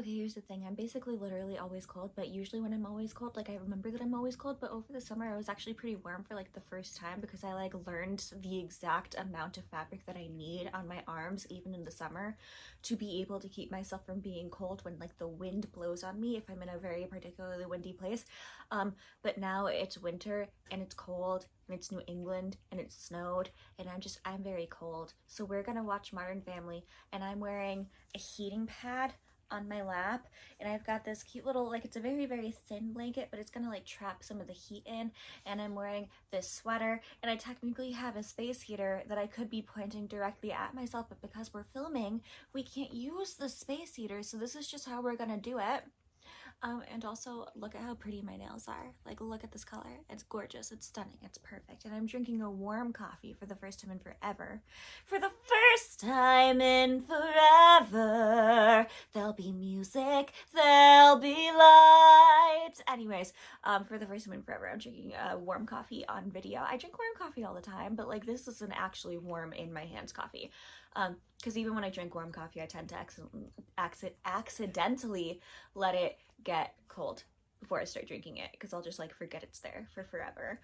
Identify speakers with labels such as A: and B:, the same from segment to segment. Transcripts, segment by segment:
A: Okay, here's the thing. I'm basically literally always cold, but usually when I'm always cold, like I remember that I'm always cold, but over the summer I was actually pretty warm for like the first time because I like learned the exact amount of fabric that I need on my arms, even in the summer, to be able to keep myself from being cold when like the wind blows on me if I'm in a very particularly windy place. But now it's winter and it's cold and it's New England and it's snowed and I'm very cold. So we're gonna watch Modern Family and I'm wearing a heating pad on my lap, and I've got this cute little, like, it's a very very thin blanket, but it's gonna like trap some of the heat in, and I'm wearing this sweater, and I technically have a space heater that I could be pointing directly at myself, but because we're filming we can't use the space heater, so this is just how we're gonna do it. And also look at how pretty my nails are. Like, look at this color. It's gorgeous. It's stunning. It's perfect. And I'm drinking a warm coffee for the first time in forever. For the first time in forever. There'll be music. There'll be light. Anyways, for the first time in forever, I'm drinking a warm coffee on video. I drink warm coffee all the time, but like this is an actually warm in my hands coffee. Because even when I drink warm coffee, I tend to accidentally let it get cold before I start drinking it, because I'll just like forget it's there for forever.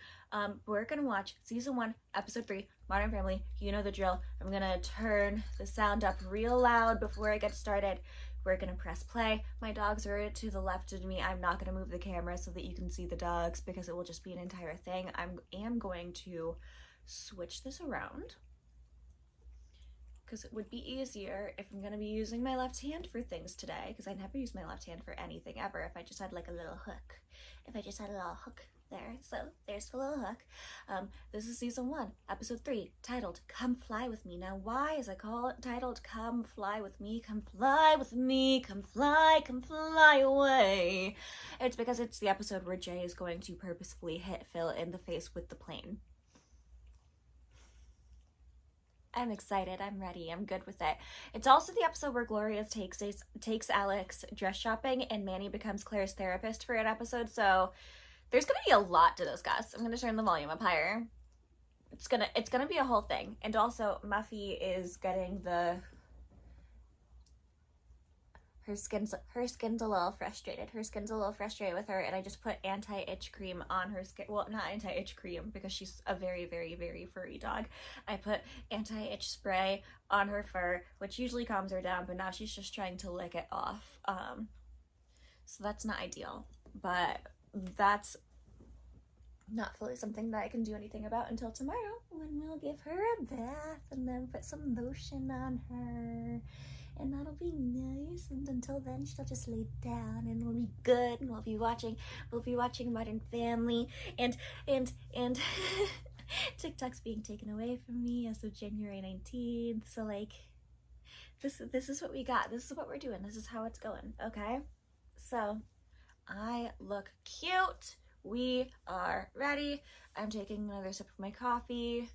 A: We're gonna watch season 1, episode 3, Modern Family. You know the drill. I'm gonna turn the sound up real loud before I get started. We're gonna press play. My dogs are to the left of me. I'm not gonna move the camera so that you can see the dogs because it will just be an entire thing. I am going to switch this around because it would be easier if I'm gonna be using my left hand for things today, because I never use my left hand for anything ever if I just had like a little hook. If I just had a little hook there. So there's the little hook. This is season 1, episode 3, titled Come Fly With Me. Now why is it titled Come Fly With Me? Come fly with me, come fly away. It's because it's the episode where Jay is going to purposefully hit Phil in the face with the plane. I'm excited. I'm ready. I'm good with it. It's also the episode where Gloria takes Alex dress shopping and Manny becomes Claire's therapist for an episode. So there's going to be a lot to discuss. I'm going to turn the volume up higher. It's gonna be a whole thing. And also Muffy is getting her skin's a little frustrated. Her skin's a little frustrated with her, and I just put anti-itch cream on her skin. Well, not anti-itch cream because she's a very, very, very furry dog. I put anti-itch spray on her fur, which usually calms her down, but now she's just trying to lick it off. So that's not ideal, but that's not fully something that I can do anything about until tomorrow, when we'll give her a bath and then put some lotion on her. And that'll be nice, and until then she'll just lay down and we'll be good, and we'll be watching Modern Family, and TikTok's being taken away from me as of January 19th, so like this is what we got. This is what we're doing. This is how it's going, okay? So I look cute. We are ready. I'm taking another sip of my coffee.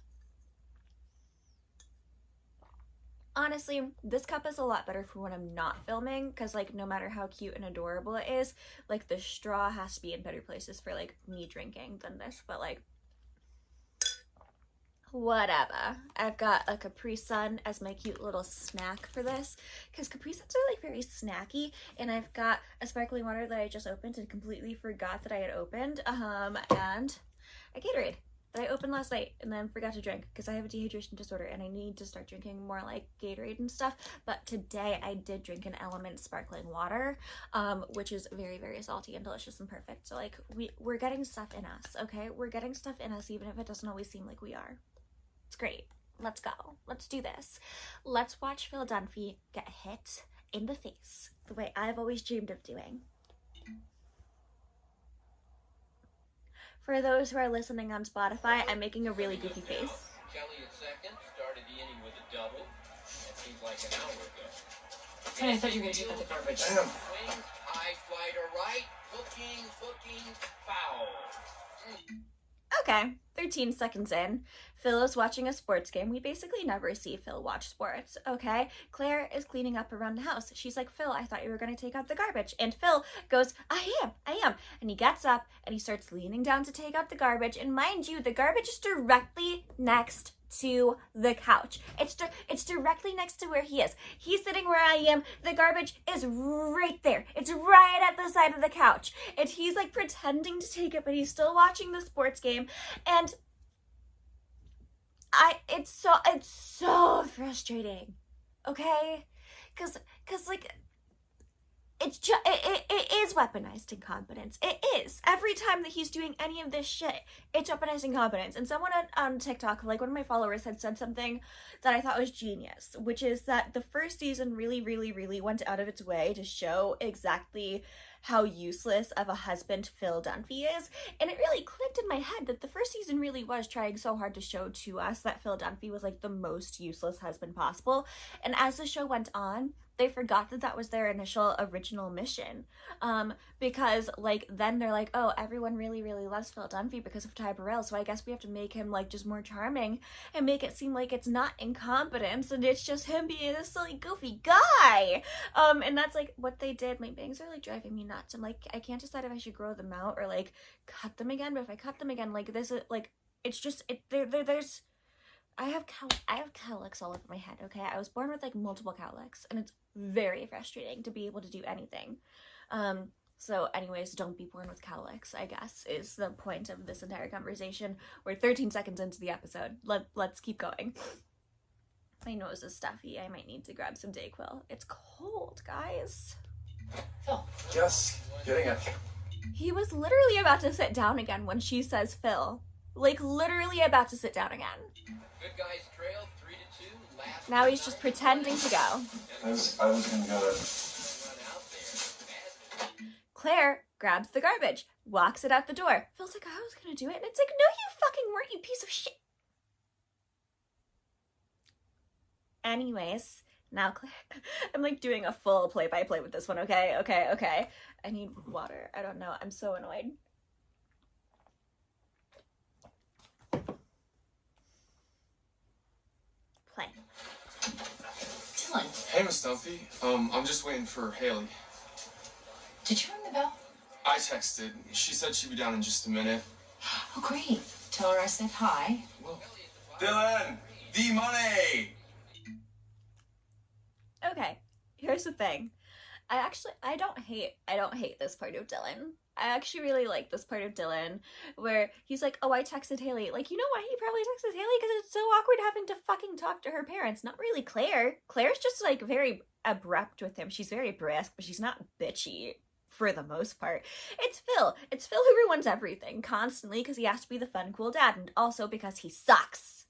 A: Honestly, this cup is a lot better for when I'm not filming, because like no matter how cute and adorable it is, like the straw has to be in better places for like me drinking than this, but like whatever. I've got a Capri Sun as my cute little snack for this, because Capri Suns are like very snacky, and I've got a sparkling water that I just opened and completely forgot that I had opened, and a Gatorade that I opened last night and then forgot to drink because I have a dehydration disorder and I need to start drinking more like Gatorade and stuff. But today I did drink an Element sparkling water, which is very, very salty and delicious and perfect. So like we're getting stuff in us, okay? We're getting stuff in us even if it doesn't always seem like we are. It's great. Let's go. Let's do this. Let's watch Phil Dunphy get hit in the face the way I've always dreamed of doing. For those who are listening on Spotify, I'm making a really goofy face.
B: Kelly at second, started the inning with a double. That seems like an hour ago.
C: Hey, I thought you were going to take out the garbage.
B: Swing, high fly to right, hooking, foul.
A: Okay, 13 seconds in. Phil is watching a sports game. We basically never see Phil watch sports, okay? Claire is cleaning up around the house. She's like, Phil, I thought you were going to take out the garbage. And Phil goes, I am. And he gets up and he starts leaning down to take out the garbage. And mind you, the garbage is directly next to the couch. It's directly next to where he is. He's sitting where I am. The garbage is right there. It's right at the side of the couch. And he's like pretending to take it, but he's still watching the sports game. And it's so frustrating. Okay? Cause like, it's just, it is weaponized incompetence. It is. Every time that he's doing any of this shit, it's weaponized incompetence. And someone on TikTok, like one of my followers, had said something that I thought was genius, which is that the first season really, really, really went out of its way to show exactly how useless of a husband Phil Dunphy is. And it really clicked in my head that the first season really was trying so hard to show to us that Phil Dunphy was like the most useless husband possible. And as the show went on, they forgot that that was their initial original mission. Because like then they're like, oh, everyone really, really loves Phil Dunphy because of Ty Burrell, so I guess we have to make him like just more charming and make it seem like it's not incompetence and it's just him being a silly, goofy guy. And that's like what they did. My bangs are like driving me nuts. I'm like, I can't decide if I should grow them out or like cut them again. But if I cut them again, like this is like, it's just there's I have cowlicks all over my head, okay? I was born with like multiple cowlicks and it's very frustrating to be able to do anything. So anyways, don't be born with cowlicks, I guess, is the point of this entire conversation. We're 13 seconds into the episode. Let's keep going. My nose is stuffy. I might need to grab some Dayquil. It's cold, guys.
C: Phil.
D: Yes, getting it.
A: He was literally about to sit down again when she says Phil. Like, literally about to sit down again.
B: Good guys trail 3-2. Last
A: Now he's just pretending to go.
D: I was gonna go there.
A: Claire grabs the garbage, walks it out the door. Phil's like, I was gonna do it. And it's like, no, you fucking weren't, you piece of shit. Anyways, now Claire, I'm like doing a full play-by-play with this one, okay? Okay. I need water. I don't know. I'm so annoyed. Play.
C: Dylan,
E: Hey, Miss Dunphy. I'm just waiting for Haley.
C: did you ring the bell?
E: I texted. She said she'd be down in just a minute.
C: Oh, great. Tell her I said hi.
E: Well,
D: Dylan, the money.
A: Okay, here's the thing. I don't hate this part of Dylan. I actually really like this part of Dylan where he's like, oh, I texted Haley. Like, you know why he probably texted Haley? Because it's so awkward having to fucking talk to her parents. Not really Claire. Claire's just like very abrupt with him. She's very brisk, but she's not bitchy for the most part. It's Phil. It's Phil who ruins everything constantly because he has to be the fun, cool dad, and also because he sucks.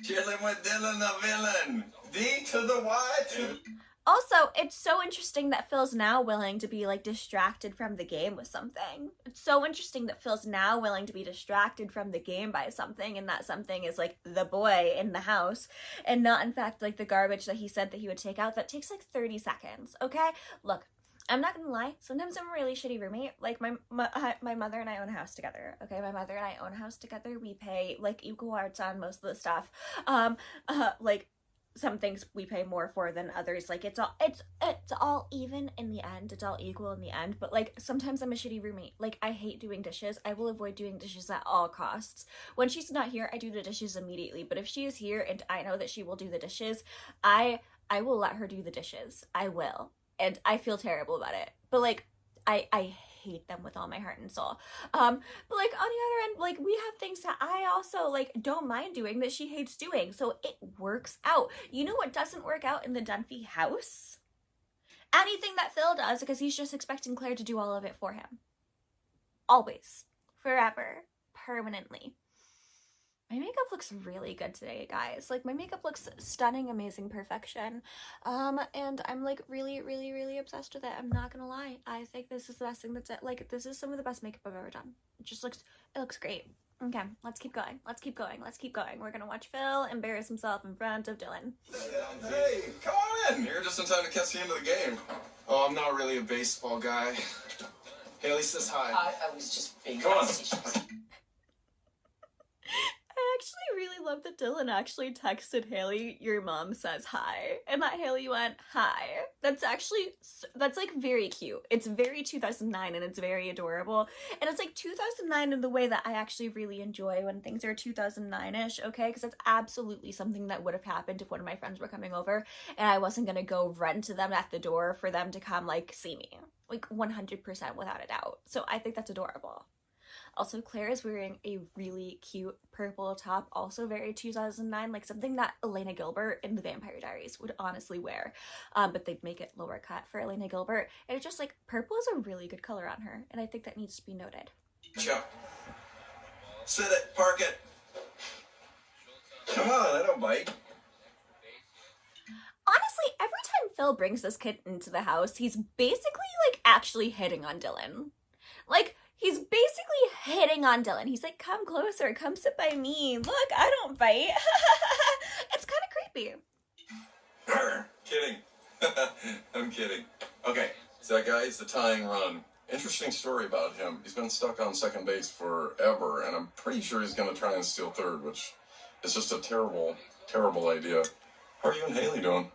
D: Chilling with Dylan the villain. D to the Y to...
A: Also, it's so interesting that Phil's now willing to be, like, distracted from the game with something. It's so interesting that Phil's now willing to be distracted from the game by something, and that something is, like, the boy in the house, and not, in fact, like, the garbage that he said that he would take out. That takes, like, 30 seconds, okay? Look, I'm not gonna lie, sometimes I'm a really shitty roommate. Like, my mother and I own a house together, okay? My mother and I own a house together. We pay, like, equal parts on most of the stuff. Like, some things we pay more for than others. Like, it's all even in the end. It's all equal in the end. But, like, sometimes I'm a shitty roommate. Like, I hate doing dishes. I will avoid doing dishes at all costs. When she's not here, I do the dishes immediately. But if she is here and I know that she will do the dishes, I will let her do the dishes. I will. And I feel terrible about it. But, like, I hate them with all my heart and soul. But, like, on the other end, like, we have things that I also, like, don't mind doing that she hates doing. So it works out. You know what doesn't work out in the Dunphy house? Anything that Phil does, because he's just expecting Claire to do all of it for him. Always. Forever. Permanently. My makeup looks really good today, guys. Like, my makeup looks stunning, amazing perfection. And I'm, like, really, really, really obsessed with it. I'm not gonna lie. I think this is the best thing that's, like, this is some of the best makeup I've ever done. It looks great. Okay, let's keep going. We're gonna watch Phil embarrass himself in front of Dylan.
D: Hey, come on in.
E: You're just in time to catch the end of the game. Oh, I'm not really a baseball guy. Haley says hi.
C: I was just being
D: Come on.
C: facetious.
A: I actually really love that Dylan actually texted Haley, "Your mom says hi," and that Haley went, "Hi." That's like very cute. It's very 2009 and it's very adorable. And it's like 2009 in the way that I actually really enjoy when things are 2009-ish, okay? Because that's absolutely something that would have happened if one of my friends were coming over and I wasn't gonna go run to them at the door for them to come, like, see me. Like, 100% without a doubt. So I think that's adorable. Also, Claire is wearing a really cute purple top, also very 2009, like something that Elena Gilbert in The Vampire Diaries would honestly wear. But they'd make it lower cut for Elena Gilbert. And it's just like, purple is a really good color on her, and I think that needs to be noted.
D: Chuck. Sit it, park it. Come on, I don't bite.
A: Honestly, every time Phil brings this kid into the house, he's basically, like, actually hitting on Dylan. Like, he's basically hitting on Dylan. He's like, "Come closer, come sit by me. Look, I don't bite." It's kind of creepy.
D: Kidding. I'm kidding. Okay, so that guy is the tying run. Interesting story about him. He's been stuck on second base forever, and I'm pretty sure he's going to try and steal third, which is just a terrible, terrible idea. How are you and Haley doing?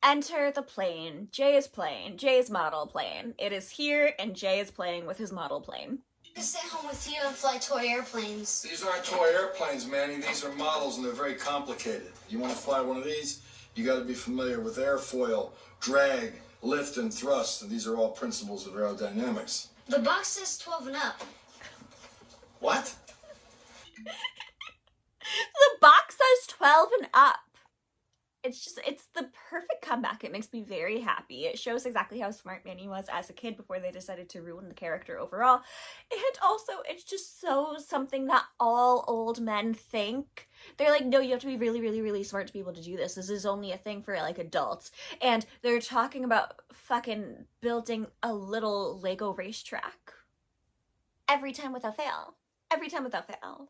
A: Enter the plane. Jay is playing. Jay's model plane. It is here, and Jay is playing with his model plane.
F: I can stay home with you and fly toy airplanes.
G: These aren't toy airplanes, Manny. These are models, and they're very complicated. You want to fly one of these, you got to be familiar with airfoil, drag, lift, and thrust. And these are all principles of aerodynamics.
F: The box says 12 and up.
G: What?
A: The box says 12 and up. It's the perfect comeback. It makes me very happy. It shows exactly how smart Manny was as a kid before they decided to ruin the character overall. And also, it's just so something that all old men think. They're like, "No, you have to be really, really, really smart to be able to do this. This is only a thing for, like, adults." And they're talking about fucking building a little Lego racetrack. Every time without fail. Every time without fail.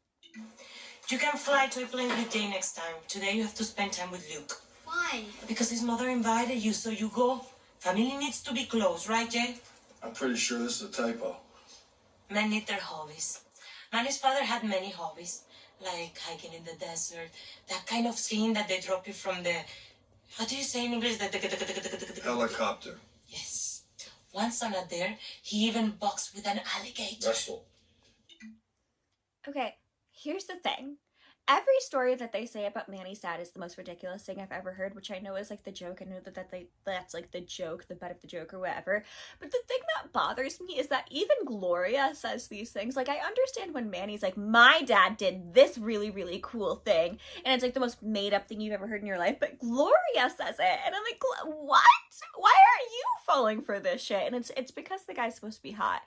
H: You can fly to a plane with Jay next time. Today you have to spend time with Luke.
F: Why?
H: Because his mother invited you, so you go. Family needs to be close, right, Jay?
G: I'm pretty sure this is a typo.
H: Men need their hobbies. Manny's father had many hobbies, like hiking in the desert, that kind of scene that they drop you from the... How do you say in English?
G: Helicopter.
H: Yes. Once on a dare, he even boxed with an alligator.
G: Wrestle.
A: Okay, here's the thing. Every story that they say about Manny's dad is the most ridiculous thing I've ever heard, which I know is like the joke. I know that's like the joke, the butt of the joke or whatever. But the thing that bothers me is that even Gloria says these things. Like, I understand when Manny's like, "My dad did this really, really cool thing," and it's like the most made up thing you've ever heard in your life, but Gloria says it. And I'm like, what? Why are you falling for this shit? And it's because the guy's supposed to be hot.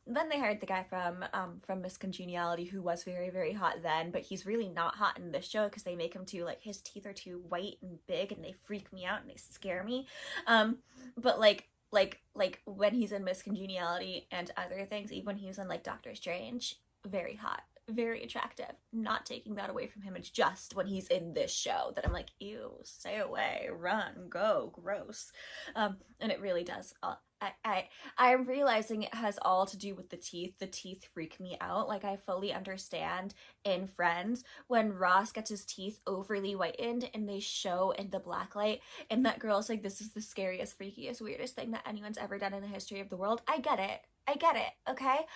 A: Then they hired the guy from Miss Congeniality, who was very, very hot then, but he's really not hot in this show because they make him too, like, his teeth are too white and big and they freak me out and they scare me. But like when he's in Miss Congeniality and other things, even when he was in, like, Doctor Strange, very hot, very attractive. Not taking that away from him. It's just when he's in this show that I'm like, ew, stay away, run, go, gross. And it really does. I'm realizing it has all to do with the teeth. The teeth freak me out. Like, I fully understand in Friends when Ross gets his teeth overly whitened and they show in the blacklight and that girl's like, "This is the scariest, freakiest, weirdest thing that anyone's ever done in the history of the world." I get it, okay?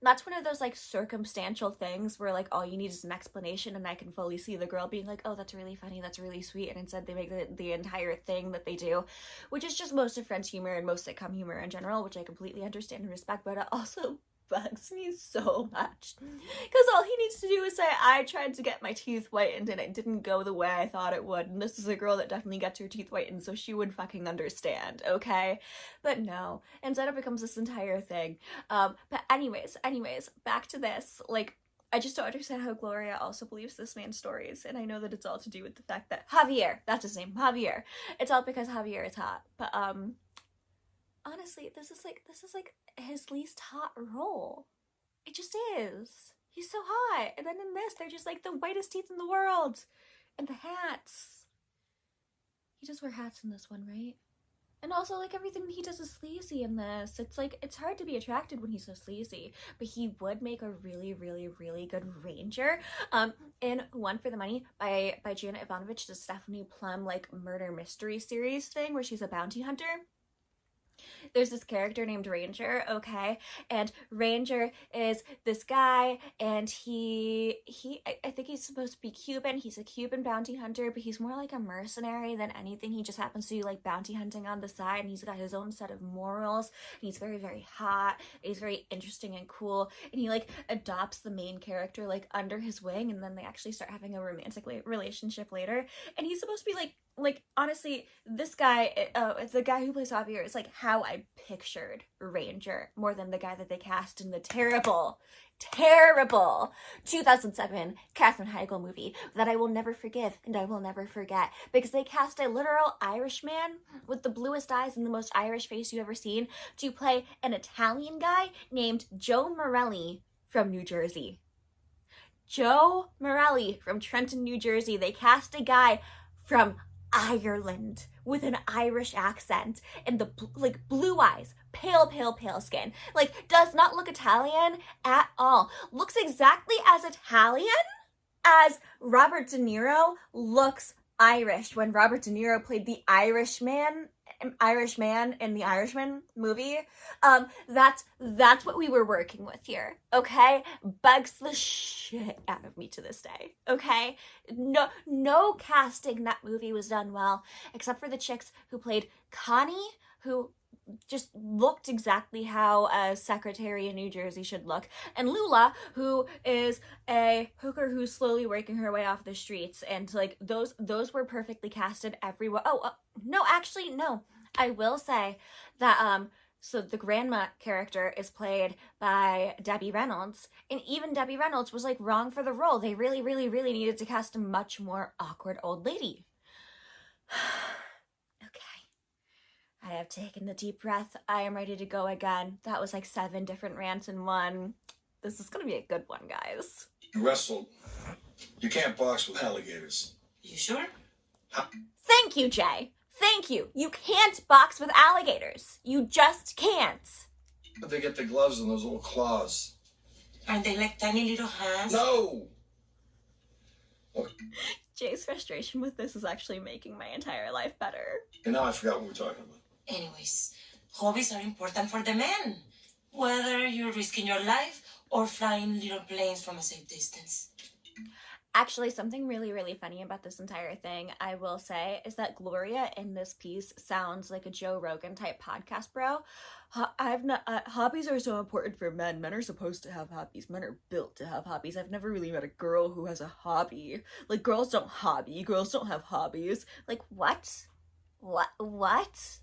A: That's one of those, like, circumstantial things where, like, all you need is an explanation and I can fully see the girl being like, "Oh, that's really funny, that's really sweet," and instead they make the entire thing that they do, which is just most of Friends humor and most sitcom humor in general, which I completely understand and respect, but it also bugs me so much. Because all he needs to do is say, "I tried to get my teeth whitened and it didn't go the way I thought it would, and this is a girl that definitely gets her teeth whitened, so she would fucking understand," okay? But no. Instead it becomes this entire thing. But anyways, back to this. Like, I just don't understand how Gloria also believes this man's stories, and I know that it's all to do with the fact that Javier, that's his name, Javier. It's all because Javier is hot. But honestly, this is like his least hot role. It just is. He's so hot. And then in this, they're just like the whitest teeth in the world. And the hats. He does wear hats in this one, right? And also, like, everything he does is sleazy in this. It's like, it's hard to be attracted when he's so sleazy, but he would make a really, really, really good ranger. In One for the Money by Janet Ivanovich, the Stephanie Plum, like, murder mystery series thing where she's a bounty hunter. There's this character named Ranger, okay? And Ranger is this guy, and I think he's supposed to be Cuban. He's a Cuban bounty hunter, but he's more like a mercenary than anything. He just happens to do like bounty hunting on the side, and he's got his own set of morals, and he's very, very hot. He's very interesting and cool, and he like adopts the main character like under his wing, and then they actually start having a romantic relationship later. And he's supposed to be like honestly, this guy, the guy who plays Javier is like how I pictured Ranger more than the guy that they cast in the terrible 2007 Katherine Heigl movie that I will never forgive and I will never forget, because they cast a literal Irishman with the bluest eyes and the most Irish face you've ever seen to play an Italian guy named Joe Morelli from New Jersey. Joe Morelli from Trenton, New Jersey. They cast a guy from Ireland with an Irish accent and the like blue eyes, pale skin, like does not look Italian at all. Looks exactly as Italian as Robert De Niro looks Irish when Robert De Niro played the Irishman in the Irishman movie. That's what we were working with here, okay? Bugs the shit out of me to this day, okay? No casting in that movie was done well, except for the chicks who played Connie, who just looked exactly how a secretary in New Jersey should look, and Lula, who is a hooker who's slowly working her way off the streets, and like those were perfectly casted everywhere. No, actually, no. I will say that so the grandma character is played by Debbie Reynolds, and even Debbie Reynolds was like wrong for the role. They really, really, really needed to cast a much more awkward old lady. I have taken the deep breath. I am ready to go again. That was like 7 different rants in one. This is gonna be a good one, guys.
G: You wrestled. You can't box with alligators.
H: You sure?
A: Thank you, Jay. Thank you. You can't box with alligators. You just can't.
G: But they get the gloves and those little claws.
H: Aren't they like tiny little hands?
G: No!
A: Jay's frustration with this is actually making my entire life better.
G: And now I forgot what we were talking about.
H: Anyways, hobbies are important for the men. Whether you're risking your life or flying little planes from a safe distance.
A: Actually, something really, really funny about this entire thing, I will say, is that Gloria in this piece sounds like a Joe Rogan type podcast bro. Hobbies are so important for men. Men are supposed to have hobbies. Men are built to have hobbies. I've never really met a girl who has a hobby. Like, girls don't hobby. Girls don't have hobbies. Like, what? What?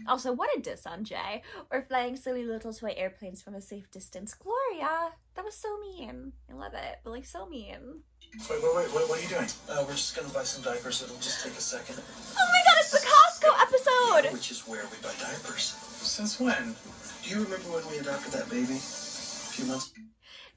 A: Also, what a diss on Jay. Or flying silly little toy airplanes from a safe distance. Gloria, that was so mean. I love it, but like so mean.
I: Wait, what are you doing? We're just gonna buy some diapers. It'll just take a second.
A: Oh my god, it's the Costco episode!
I: Which is where we buy diapers. Since when? Do you remember when we adopted that baby? A few months?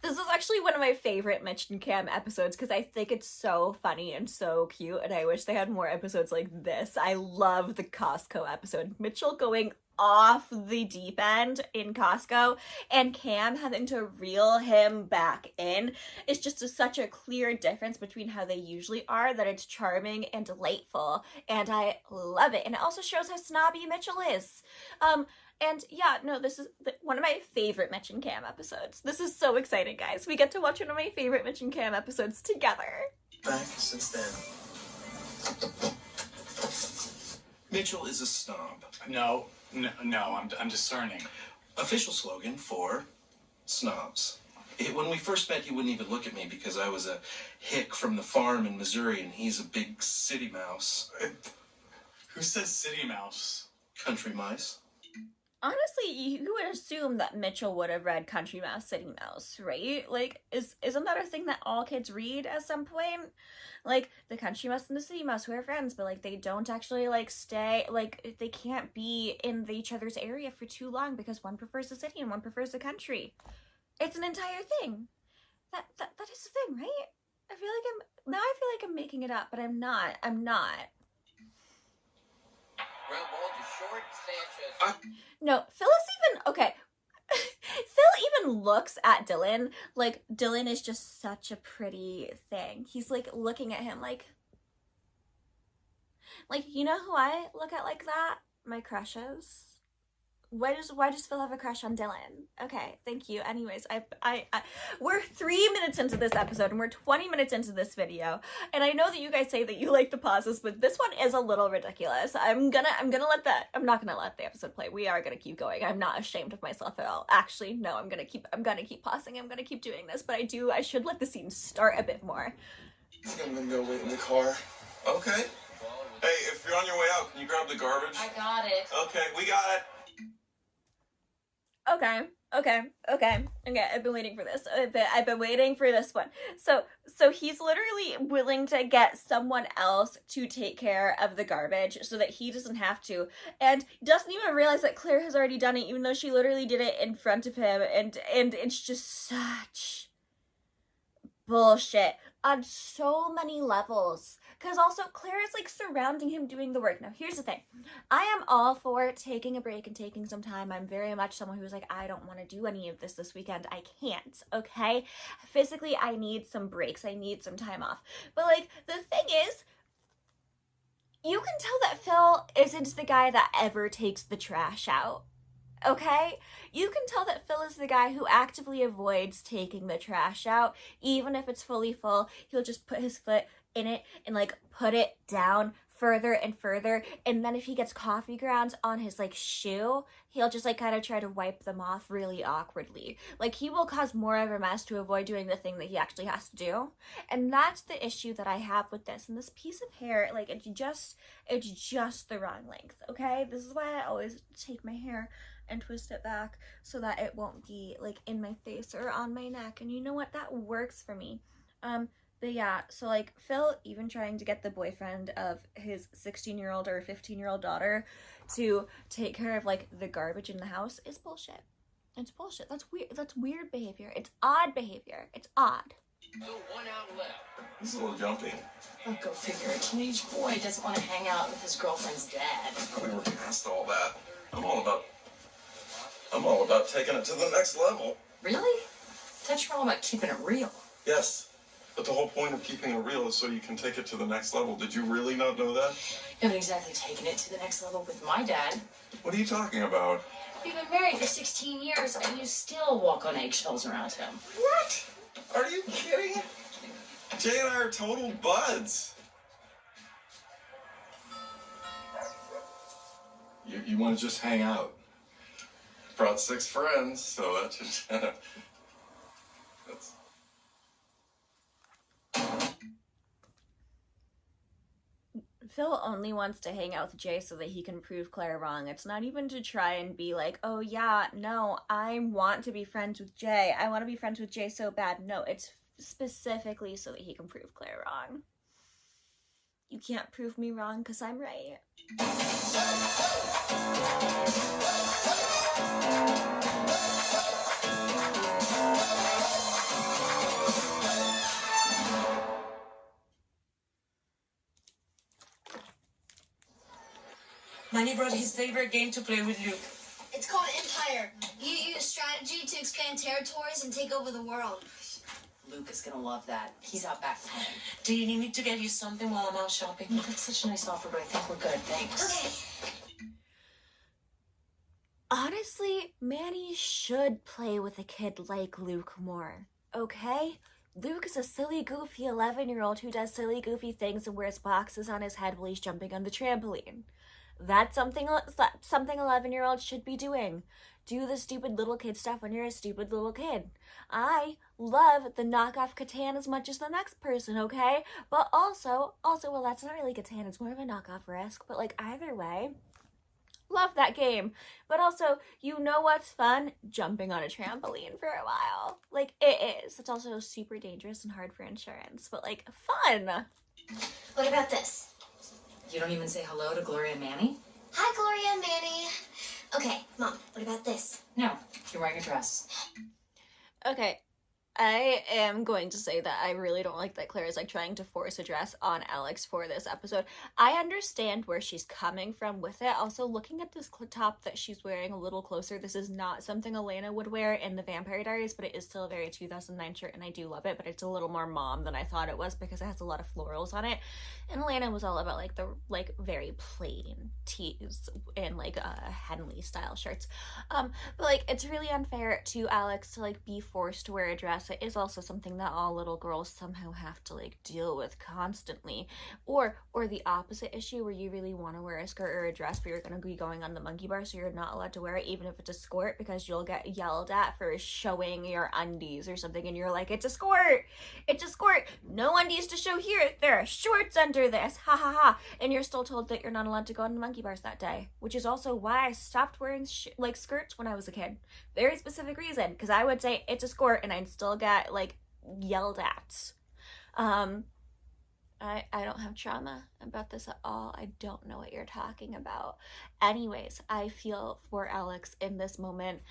A: This is actually one of my favorite Mitch and Cam episodes because I think it's so funny and so cute, and I wish they had more episodes like this. I love the Costco episode. Mitchell going off the deep end in Costco and Cam having to reel him back in. It's just such a clear difference between how they usually are that it's charming and delightful, and I love it. And it also shows how snobby Mitchell is. And yeah, no, this is one of my favorite Mitch and Cam episodes. This is so exciting, guys. We get to watch one of my favorite Mitch and Cam episodes together.
I: Back since then.
E: Mitchell is a snob.
I: No, I'm discerning.
E: Official slogan for snobs. When we first met, he wouldn't even look at me because I was a hick from the farm in Missouri, and he's a big city mouse.
I: Who says city mouse?
E: Country mice.
A: Honestly, you would assume that Mitchell would have read Country Mouse, City Mouse, right? Like, isn't that a thing that all kids read at some point? Like, the Country Mouse and the City Mouse who are friends, but, like, they don't actually, like, stay, like, they can't be in each other's area for too long because one prefers the city and one prefers the country. It's an entire thing. That is a thing, right? I feel like I'm making it up, but I'm not. I'm not.
B: Ground ball to short, Sanchez.
A: No, Phil is even okay. Phil even looks at Dylan like Dylan is just such a pretty thing. He's like looking at him like you know who I look at like that? My crushes. Why does Phil have a crush on Dylan? Okay, thank you. Anyways, I we're 3 minutes into this episode and we're 20 minutes into this video, and I know that you guys say that you like the pauses, but this one is a little ridiculous. I'm not gonna let the episode play. We are gonna keep going. I'm not ashamed of myself at all. Actually, no, I'm gonna keep pausing. I'm gonna keep doing this, but I should let the scene start a bit more.
G: I'm gonna go wait in the car.
D: Okay. Hey, if you're on your way out, can you grab the garbage?
C: I got it.
D: Okay, we got it.
A: Okay. I've been waiting for this. I've been waiting for this one. So he's literally willing to get someone else to take care of the garbage so that he doesn't have to, and doesn't even realize that Claire has already done it, even though she literally did it in front of him, and it's just such bullshit on so many levels. Because also, Claire is like surrounding him doing the work. Now, here's the thing. I am all for taking a break and taking some time. I'm very much someone who's like, I don't want to do any of this weekend. I can't, okay? Physically, I need some breaks. I need some time off. But like, the thing is, you can tell that Phil isn't the guy that ever takes the trash out. Okay? You can tell that Phil is the guy who actively avoids taking the trash out. Even if it's fully full, he'll just put his foot in it and like put it down further and further, and then if he gets coffee grounds on his like shoe, he'll just like kind of try to wipe them off really awkwardly. Like, he will cause more of a mess to avoid doing the thing that he actually has to do. And that's the issue that I have with this. And this piece of hair, like, it's just the wrong length, okay? This is why I always take my hair and twist it back so that it won't be like in my face or on my neck. And you know what? That works for me. But yeah, so like Phil even trying to get the boyfriend of his 16-year-old or 15-year-old daughter to take care of like the garbage in the house is bullshit. It's bullshit. That's weird. That's weird behavior. It's odd behavior. It's odd.
B: So 1 out left.
D: This is a little jumpy.
C: Oh, go figure. A teenage boy doesn't want to hang out with his girlfriend's dad.
D: We were past all that. I'm all about taking it to the next level.
C: Really? I thought you were all about keeping it real.
D: Yes. But the whole point of keeping it real is so you can take it to the next level. Did you really not know that?
C: You haven't exactly taken it to the next level with my dad.
D: What are you talking about?
C: We've been married for 16 years, and you still walk on eggshells around him.
D: What? Are you kidding? Jay and I are total buds.
G: You want to just hang out?
D: Brought 6 friends, so that just that's.
A: Phil only wants to hang out with Jay so that he can prove Claire wrong. It's not even to try and be like, oh yeah, no, I want to be friends with Jay. I want to be friends with Jay so bad. No, it's specifically so that he can prove Claire wrong. You can't prove me wrong because I'm right.
H: Manny brought his favorite game to play with Luke.
F: It's called Empire. You use strategy to expand territories and take over the world.
C: Luke is gonna love that. He's out back playing.
H: Do you need me to get you something while I'm out shopping?
C: No, that's such a nice offer, but I think we're good. Thanks.
F: Okay.
A: Honestly, Manny should play with a kid like Luke more, okay? Luke is a silly, goofy 11-year-old who does silly, goofy things and wears boxes on his head while he's jumping on the trampoline. That's something 11-year-olds should be doing. Do the stupid little kid stuff when you're a stupid little kid. I love the knockoff Catan as much as the next person, okay? But also, well, that's not really Catan, it's more of a knockoff Risk, but like either way, love that game. But also, you know what's fun? Jumping on a trampoline for a while. Like, it is. It's also super dangerous and hard for insurance, but like, fun.
F: What about this?
C: You don't even say hello to Gloria and Manny?
F: Hi, Gloria and Manny. Okay, Mom, what about this?
C: No, you're wearing a dress.
A: Okay, I am going to say that I really don't like that Claire is like trying to force a dress on Alex for this episode. I understand where she's coming from with it. Also, looking at this top that she's wearing a little closer, this is not something Elena would wear in the Vampire Diaries, but it is still a very 2009 shirt, and I do love it, but it's a little more mom than I thought it was because it has a lot of florals on it. And Elena was all about like the like very plain tees and like Henley style shirts. But like it's really unfair to Alex to like be forced to wear a dress. It is also something that all little girls somehow have to like deal with constantly, or the opposite issue where you really want to wear a skirt or a dress but you're going to be going on the monkey bar, so you're not allowed to wear it even if it's a skirt because you'll get yelled at for showing your undies or something, and you're like, it's a skirt, no undies to show here, there are shorts under this, ha ha ha, and you're still told that you're not allowed to go on the monkey bars that day, which is also why I stopped wearing like skirts when I was a kid. Very specific reason, because I would say it's a skirt and I'd still get like yelled at. I don't have trauma about this at all. I don't know what you're talking about. Anyways, I feel for Alex in this moment,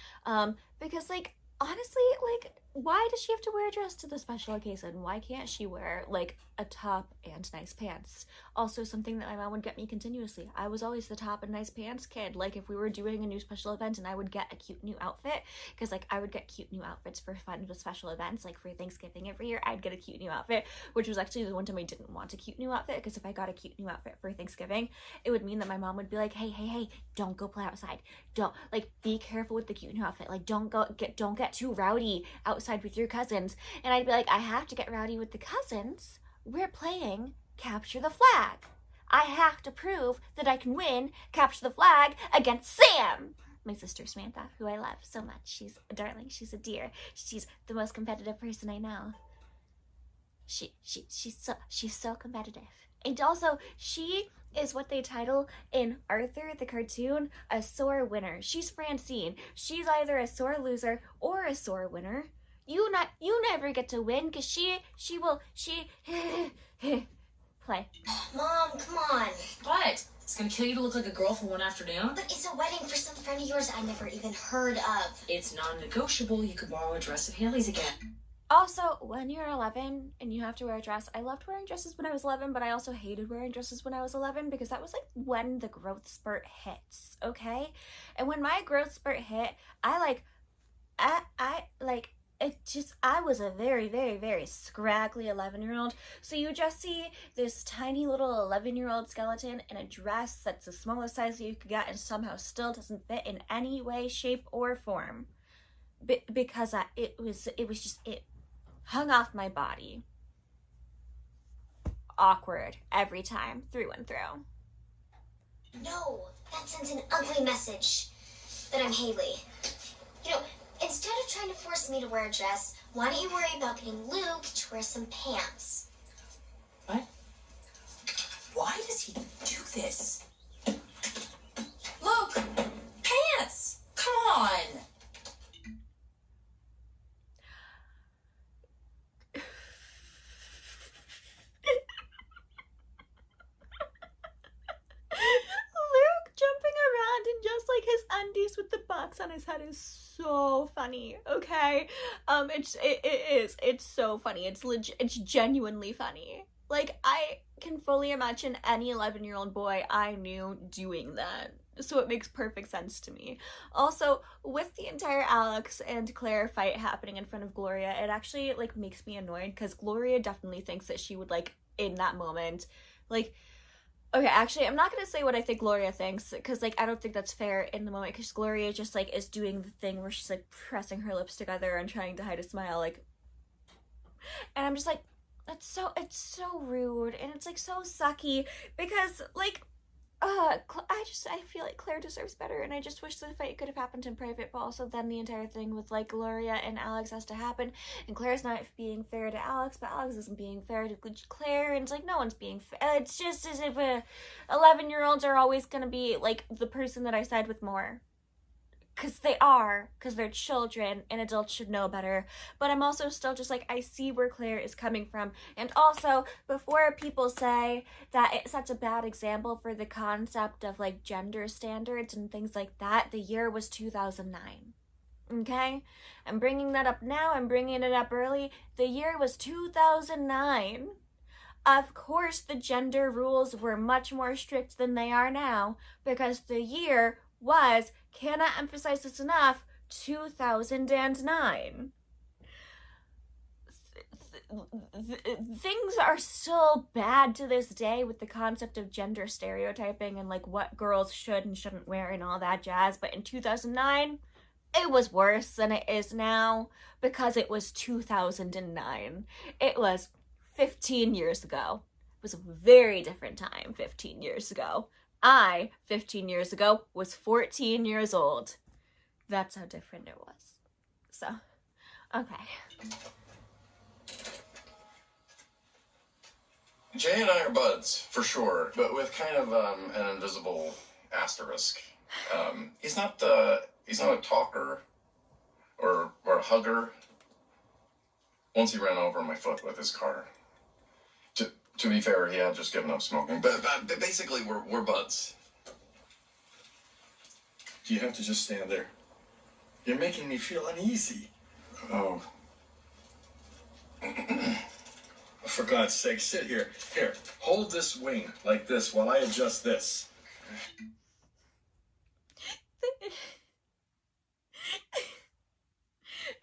A: because like honestly, like why does she have to wear a dress to the special occasion? Why can't she wear like a top and nice pants? Also, something that my mom would get me continuously. I was always the top and nice pants kid. Like if we were doing a new special event and I would get a cute new outfit, because like I would get cute new outfits for fun with special events, like for Thanksgiving every year, I'd get a cute new outfit, which was actually the one time I didn't want a cute new outfit, because if I got a cute new outfit for Thanksgiving, it would mean that my mom would be like, hey, don't go play outside. Don't, like, be careful with the cute new outfit. Like, don't get too rowdy outside with your cousins. And I'd be like, I have to get rowdy with the cousins. We're playing Capture the Flag. I have to prove that I can win Capture the Flag against Sam. My sister Samantha, who I love so much. She's a darling. She's a dear. She's the most competitive person I know. She's so competitive. And also, she is what they title in Arthur the cartoon a sore winner. She's Francine. She's either a sore loser or a sore winner. You never get to win because she play.
F: Mom, come on.
C: What? It's gonna kill you to look like a girl for one afternoon?
F: But it's a wedding for some friend of yours I never even heard of.
C: It's non-negotiable. You could borrow a dress of Haley's again.
A: Also, when you're 11 and you have to wear a dress, I loved wearing dresses when I was 11, but I also hated wearing dresses when I was 11 because that was like when the growth spurt hits, okay? And when my growth spurt hit, I was a very, very, very scraggly 11-year-old. So you just see this tiny little 11-year-old skeleton in a dress that's the smallest size that you could get and somehow still doesn't fit in any way, shape, or form. Because it hung off my body. Awkward every time, through and through.
F: No, that sends an ugly message that I'm Haley. You know, instead of trying to force me to wear a dress, why don't you worry about getting Luke to wear some pants?
C: What? Why does he do this? Luke! Pants! Come on!
A: His undies with the box on his head is so funny, okay? It's so funny. It's genuinely funny. Like, I can fully imagine any 11-year-old boy I knew doing that. So it makes perfect sense to me. Also, with the entire Alex and Claire fight happening in front of Gloria, it actually, like, makes me annoyed because Gloria definitely thinks that she would, like, in that moment, like, okay, actually, I'm not going to say what I think Gloria thinks, because, like, I don't think that's fair in the moment, because Gloria just, like, is doing the thing where she's, like, pressing her lips together and trying to hide a smile, like, and I'm just like, it's so rude, and it's, like, so sucky, because, like, I feel like Claire deserves better, and I just wish the fight could have happened in private, but also then the entire thing with, like, Gloria and Alex has to happen, and Claire's not being fair to Alex, but Alex isn't being fair to Claire, and it's like, no one's being fair. It's just as if 11-year-olds are always gonna be, like, the person that I side with more. Because they're children, and adults should know better. But I'm also still just like, I see where Claire is coming from. And also, before people say that it sets a bad example for the concept of, like, gender standards and things like that, the year was 2009. Okay? I'm bringing that up now. I'm bringing it up early. The year was 2009. Of course, the gender rules were much more strict than they are now because the year was, cannot emphasize this enough, 2009. Things are still bad to this day with the concept of gender stereotyping and like what girls should and shouldn't wear and all that jazz, but in 2009 it was worse than it is now because it was 2009. It was 15 years ago. It was a very different time 15 years ago. I, 15 years ago, was 14 years old. That's how different it was. So, okay.
D: Jay and I are buds, for sure, but with kind of an invisible asterisk. He's not a talker or a hugger. Once he ran over my foot with his car. To be fair, he had just given up smoking, but basically we're buds.
G: You have to just stand there. You're making me feel uneasy.
D: Oh.
G: For God's sake, sit here. Here, hold this wing like this while I adjust this.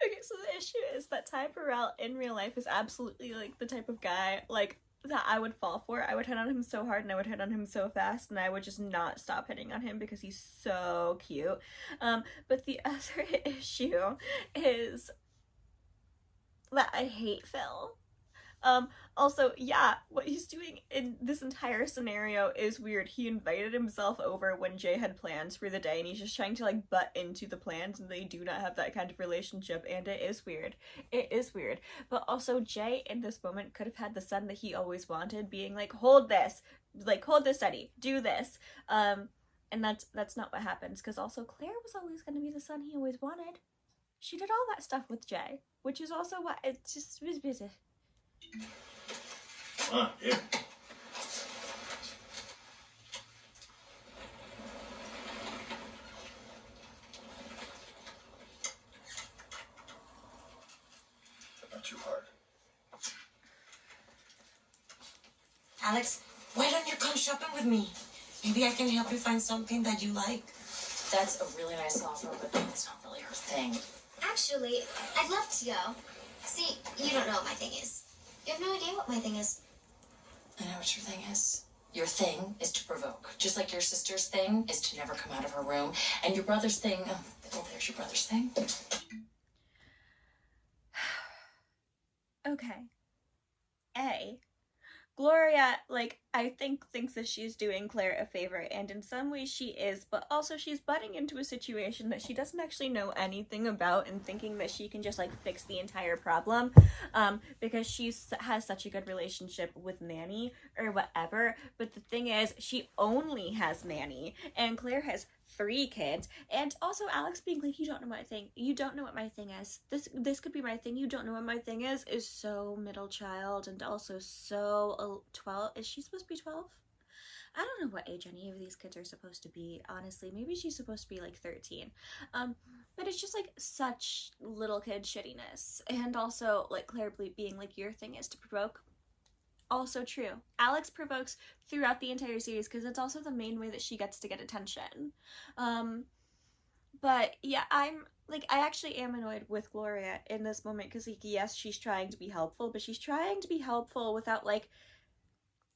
A: Okay, so the issue is that Ty Burrell in real life is absolutely like the type of guy like that I would fall for. I would hit on him so hard and I would hit on him so fast and I would just not stop hitting on him because he's so cute. But the other issue is that I hate Phil. Also, yeah, what he's doing in this entire scenario is weird. He invited himself over when Jay had plans for the day, and he's just trying to, like, butt into the plans, and they do not have that kind of relationship, and it is weird. It is weird. But also, Jay, in this moment, could have had the son that he always wanted, being like, hold this steady, do this. And that's not what happens, because also, Claire was always going to be the son he always wanted. She did all that stuff with Jay, which is also why it's just...
G: Here. Not too hard.
H: Alex, why don't you come shopping with me? Maybe I can help you find something that you like.
C: That's a really nice offer, but it's not really her thing.
F: Actually, I'd love to go. See, you don't know what my thing is. You have no idea what my thing is.
C: I know what your thing is. Your thing is to provoke. Just like your sister's thing is to never come out of her room. And your brother's thing, oh, there's your brother's thing.
A: Okay. Gloria, like, I think thinks that she's doing Claire a favor, and in some ways she is, but also she's butting into a situation that she doesn't actually know anything about and thinking that she can just, like, fix the entire problem, because she has such a good relationship with Manny, or whatever, but the thing is, she only has Manny, and Claire has 3 kids, and also Alex being like, you don't know my thing is, this could be my thing, you don't know what my thing is so middle child, and also so 12, is she supposed to be 12? I don't know what age any of these kids are supposed to be, honestly. Maybe she's supposed to be like 13, but it's just like such little kid shittiness, and also like Claire being like, your thing is to provoke. Also true. Alex provokes throughout the entire series because it's also the main way that she gets to get attention. But yeah, I actually am annoyed with Gloria in this moment because, like, yes, she's trying to be helpful, but she's trying to be helpful without, like,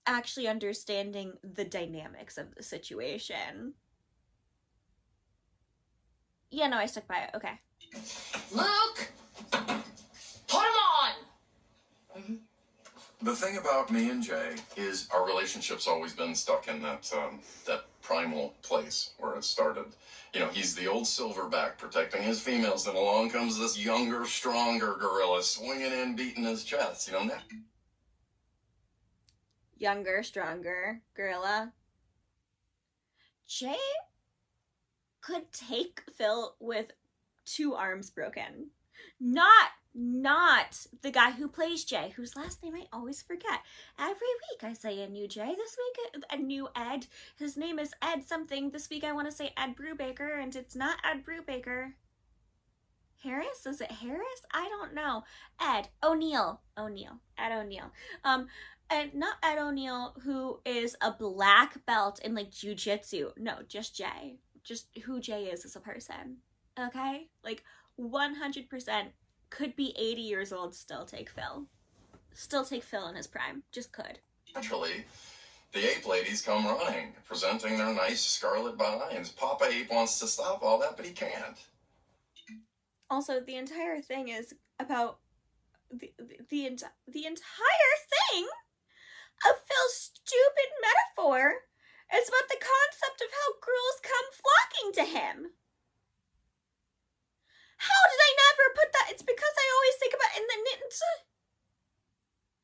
A: actually understanding the dynamics of the situation. Yeah, no, I stuck by it. Okay.
C: Luke! Put him on! Mm-hmm.
D: The thing about me and Jay is our relationship's always been stuck in that primal place where it started. You know, he's the old silverback protecting his females, and along comes this younger, stronger gorilla swinging in, beating his chest, you know?
A: Younger, stronger gorilla. Jay could take Phil with 2 arms broken. Not the guy who plays Jay, whose last name I always forget. Every week I say a new Jay. This week a new Ed. His name is Ed something. This week I want to say Ed Brubaker, and it's not Ed Brubaker. Harris? Is it Harris? I don't know. Ed O'Neill. Ed O'Neill. And not Ed O'Neill, who is a black belt in like jujitsu. No, just Jay. Just who Jay is as a person. Okay? Like 100% could be 80 years old, still take Phil. Still take Phil in his prime. Just could.
D: Naturally, the ape ladies come running, presenting their nice scarlet vines. Papa Ape wants to stop all that, but he can't.
A: Also, the entire thing is about the entire thing of Phil's stupid metaphor is about the concept of how girls come flocking to him. How did I never put that? It's because I always think about in the knit.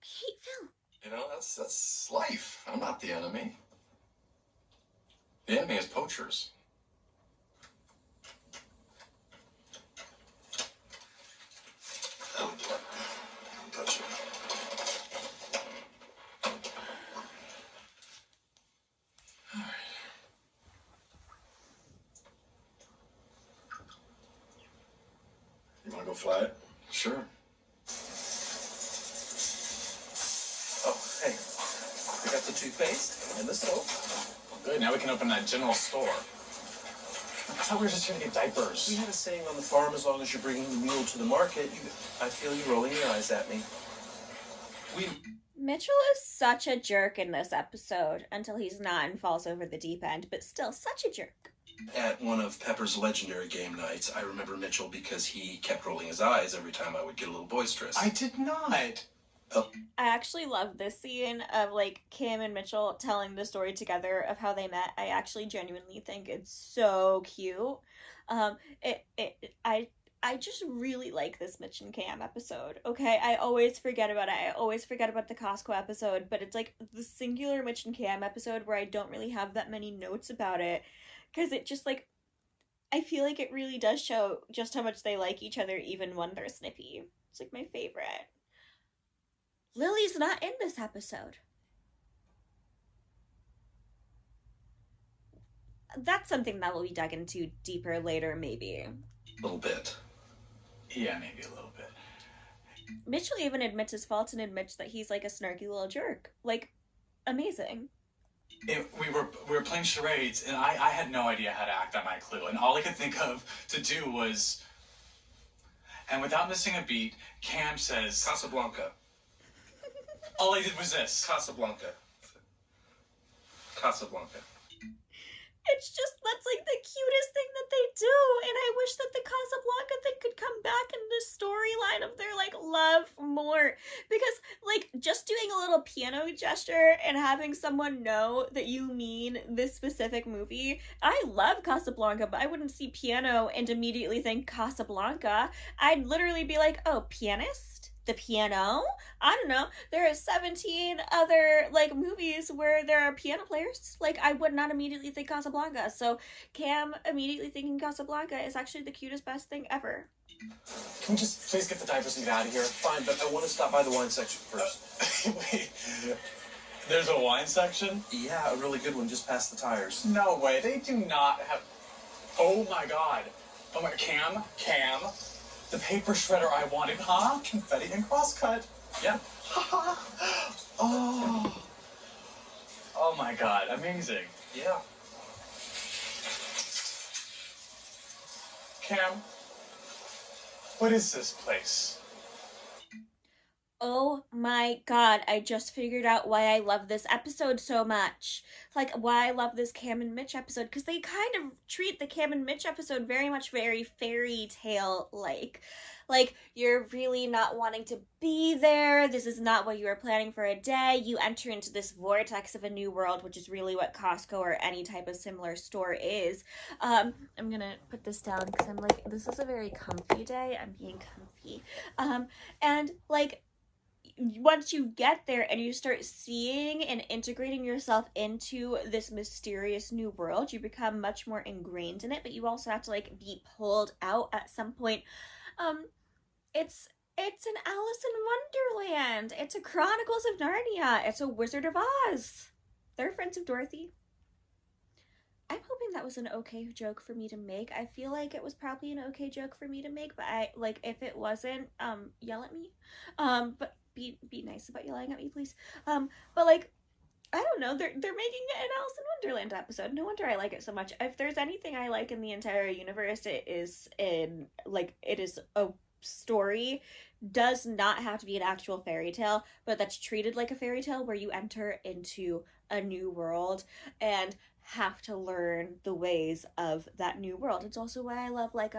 A: I hate Phil.
D: You know, that's life. I'm not the enemy. The enemy is poachers.
G: Don't touch it. You want to go fly it?
D: Sure.
E: Oh, hey. We got the toothpaste and the soap.
I: Good, now we can open that general store. I thought we were just here to get diapers.
E: We had a saying on the farm, as long as you're bringing the mule to the market, I feel you rolling your eyes at me.
A: Mitchell is such a jerk in this episode until he's not and falls over the deep end, but still such a jerk.
E: At one of Pepper's legendary game nights, I remember Mitchell because he kept rolling his eyes every time I would get a little boisterous.
I: I did not.
E: Oh. I
A: actually love this scene of like Kim and Mitchell telling the story together of how they met. I actually genuinely think it's so cute. I just really like this Mitch and Cam episode. Okay, I always forget about it. I always forget about the Costco episode, but it's like the singular Mitch and Cam episode where I don't really have that many notes about it because it just like I feel like it really does show just how much they like each other even when they're snippy. It's like my favorite. Lily's not in this episode. That's something that will be dug into deeper later, maybe.
E: A little bit.
I: Yeah, maybe a little bit.
A: Mitchell even admits his faults and admits that he's like a snarky little jerk. Like, amazing.
I: We were playing charades, and I had no idea how to act on my clue, and all I could think of to do was... And without missing a beat, Cam says...
E: Casablanca.
I: All I did was this.
E: Casablanca. Casablanca.
A: It's just, that's like the cutest thing that they do, and I wish that the Casablanca thing could come back in the storyline of their, like, love more, because, like, just doing a little piano gesture and having someone know that you mean this specific movie, I love Casablanca, but I wouldn't see piano and immediately think Casablanca. I'd literally be like, oh, pianist? The piano? I don't know. There are 17 other, like, movies where there are piano players. Like, I would not immediately think Casablanca. So, Cam immediately thinking Casablanca is actually the cutest, best thing ever.
I: Can we just please get the diapers and get out of here?
E: Fine, but I want to stop by the wine section first.
I: Wait. There's a wine section?
E: Yeah, a really good one just past the tires.
I: No way. They do not have... Oh, my God. Oh, my... Cam? The paper shredder I wanted, huh? Confetti and crosscut. Yeah. Oh. Oh my God, amazing.
E: Yeah.
I: Cam, what is this place?
A: Oh my God, I just figured out why I love this episode so much. Like, why I love this Cam and Mitch episode, because they kind of treat the Cam and Mitch episode very fairy tale-like. Like, you're really not wanting to be there, this is not what you were planning for a day, you enter into this vortex of a new world, which is really what Costco or any type of similar store is. I'm gonna put this down, because I'm like, this is a very comfy day, I'm being comfy. And, like, once you get there and you start seeing and integrating yourself into this mysterious new world, you become much more ingrained in it, but you also have to, like, be pulled out at some point. It's an Alice in Wonderland. It's a Chronicles of Narnia. It's a Wizard of Oz. They're friends of Dorothy. I'm hoping saying that was an okay joke for me to make. I feel like it was probably an okay joke for me to make, but I like if it wasn't, yell at me. But be nice about yelling at me, please. But like I don't know, they're making it an Alice in Wonderland episode. No wonder I like it so much. If there's anything I like in the entire universe, it is a story. Does not have to be an actual fairy tale, but that's treated like a fairy tale where you enter into a new world and have to learn the ways of that new world. It's also why I love like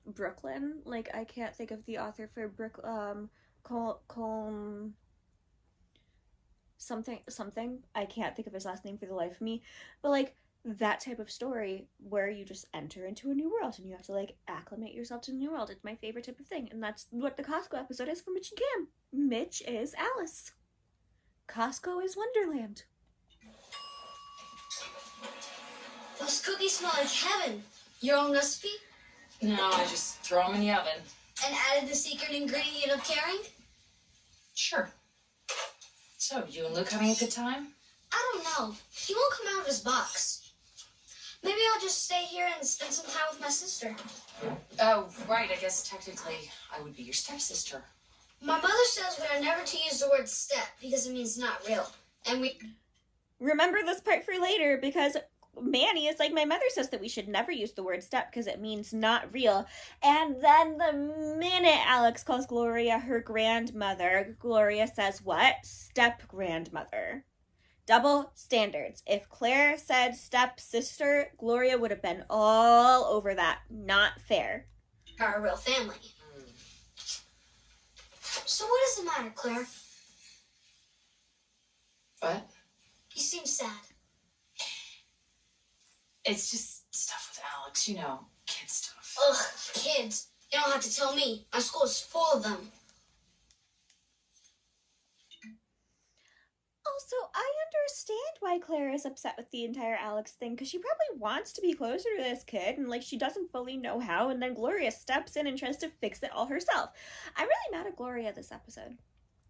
A: Brooklyn. Like I can't think of the author for something. I can't think of his last name for the life of me. But like that type of story where you just enter into a new world and you have to like acclimate yourself to the new world. It's my favorite type of thing. And that's what the Costco episode is for Mitch and Cam. Mitch is Alice. Costco is Wonderland.
F: Those cookies smell like heaven. Your own recipe?
C: No, I just throw them in the oven.
F: And added the secret ingredient of caring?
C: Sure. So, you and Luke having a good time?
F: I don't know. He won't come out of his box. Maybe I'll just stay here and spend some time with my sister.
C: Oh, right. I guess technically I would be your stepsister.
F: My mother says we are never to use the word step because it means not real. And we...
A: Remember this part for later because Manny is like, my mother says that we should never use the word step because it means not real. And then the minute Alex calls Gloria her grandmother, Gloria says what? Step grandmother. Double standards. If Claire said stepsister, Gloria would have been all over that. Not fair.
F: Are a real family. So what does it matter, Claire?
C: What?
F: You seem sad.
C: It's just stuff with Alex, you know, kid stuff.
F: Ugh, kids. You don't have to tell me. My school is full of them.
A: Also, I understand why Claire is upset with the entire Alex thing, because she probably wants to be closer to this kid, and, like, she doesn't fully know how, and then Gloria steps in and tries to fix it all herself. I'm really mad at Gloria this episode.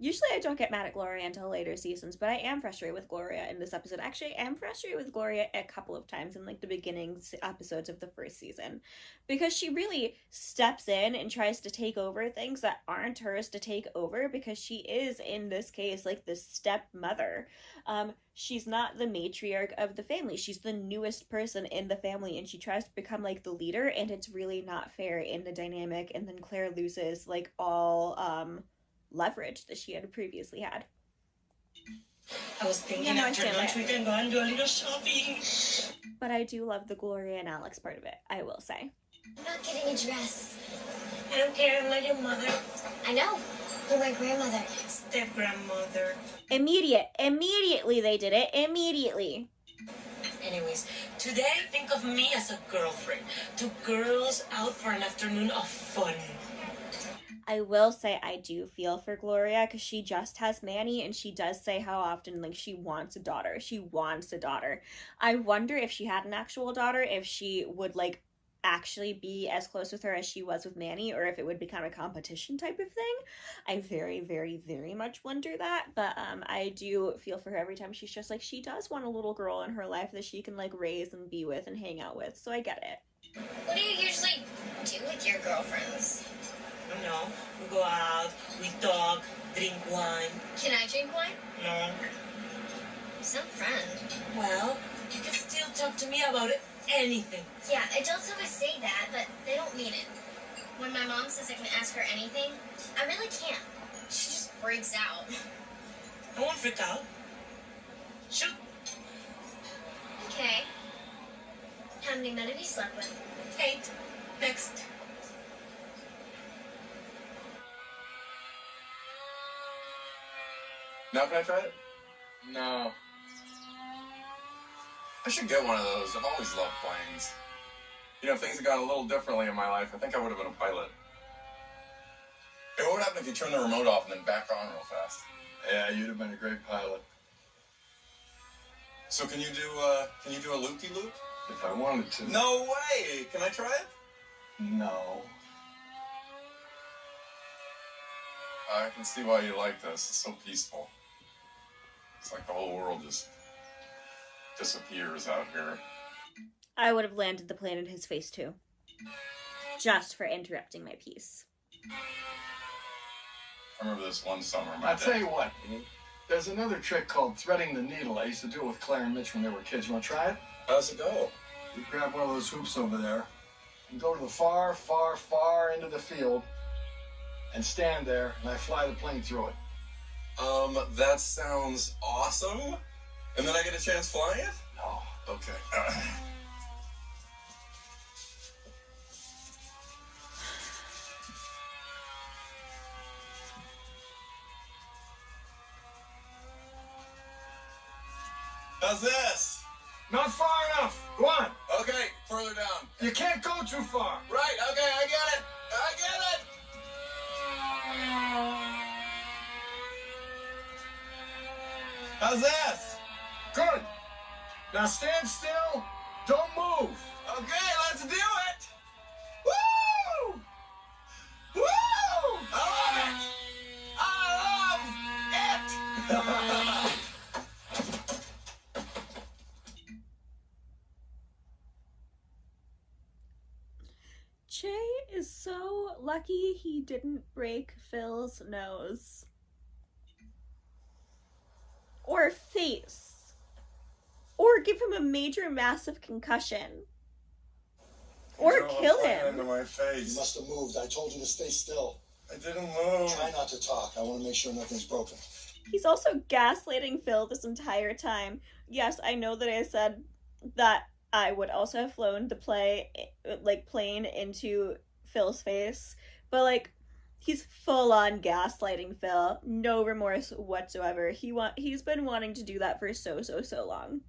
A: Usually I don't get mad at Gloria until later seasons, but I am frustrated with Gloria in this episode. Actually, I am frustrated with Gloria a couple of times in, like, the beginning episodes of the first season. Because she really steps in and tries to take over things that aren't hers to take over, because she is, in this case, like, the stepmother. She's not the matriarch of the family. She's the newest person in the family, and she tries to become, like, the leader, and it's really not fair in the dynamic, and then Claire loses, like, all, leverage that she had previously had.
H: I was thinking after lunch we can go and do a little shopping.
A: But I do love the Gloria and Alex part of it, I will say.
F: I'm not getting a dress.
H: I don't care, I'm not your mother.
F: I know. You're my grandmother.
H: Step-grandmother.
A: Immediately they did it. Immediately.
H: Anyways, today think of me as a girlfriend. Two girls out for an afternoon of fun.
A: I will say I do feel for Gloria because she just has Manny, and she does say how often, like, she wants a daughter. She wants a daughter. I wonder if she had an actual daughter, if she would, like, actually be as close with her as she was with Manny, or if it would become a competition type of thing. I very, very, very much wonder that, but I do feel for her every time she's just like, she does want a little girl in her life that she can, like, raise and be with and hang out with, so I get it.
F: What do you usually do with your girlfriends?
H: You know, we go out, we talk, drink wine.
F: Can I drink wine?
H: No.
F: Some friend.
H: Well, you can still talk to me about anything.
F: Yeah, adults always say that, but they don't mean it. When my mom says I can ask her anything, I really can't. She just freaks out.
H: I won't freak out. Shoot.
F: Okay. How many men have you slept with?
H: 8. Next.
D: Now can I try it? No. I should get one of those. I've always loved planes. You know, if things had gone a little differently in my life, I think I would have been a pilot. Hey, what would happen if you turned the remote off and then back on real fast?
G: Yeah, you'd have been a great pilot.
D: So can you do a loop-de-loop?
G: If I wanted to.
D: No way! Can I try it?
G: No.
D: I can see why you like this. It's so peaceful. It's like the whole world just disappears out here.
A: I would have landed the plane in his face too. Just for interrupting my piece.
D: I remember this one summer.
G: I'll tell you what, there's another trick called threading the needle. I used to do it with Claire and Mitch when they were kids. You want to try it?
D: How's it go?
G: You grab one of those hoops over there and go to the far, far, far end of the field and stand there, and I fly the plane through it.
D: That sounds awesome. And then I get a chance flying it?
G: No.
D: Okay. How's this?
G: Not far enough. Go on.
D: Okay, further down.
G: You can't go too far.
D: Right, okay, I get it. I get it. How's this?
G: Good. Now stand still. Don't move.
D: Okay, let's do it. Woo! Woo! I love it. I love it.
A: Che is so lucky he didn't break Phil's nose. Or face. Or give him a major massive concussion. Or kill him.
D: Into my face.
G: You must have moved. I told you to stay still.
D: I didn't move.
G: Try not to talk. I want to make sure nothing's broken.
A: He's also gaslighting Phil this entire time. Yes, I know that I said that I would also have flown the plane into Phil's face, but he's full on gaslighting Phil. No remorse whatsoever. He's been wanting to do that for so long.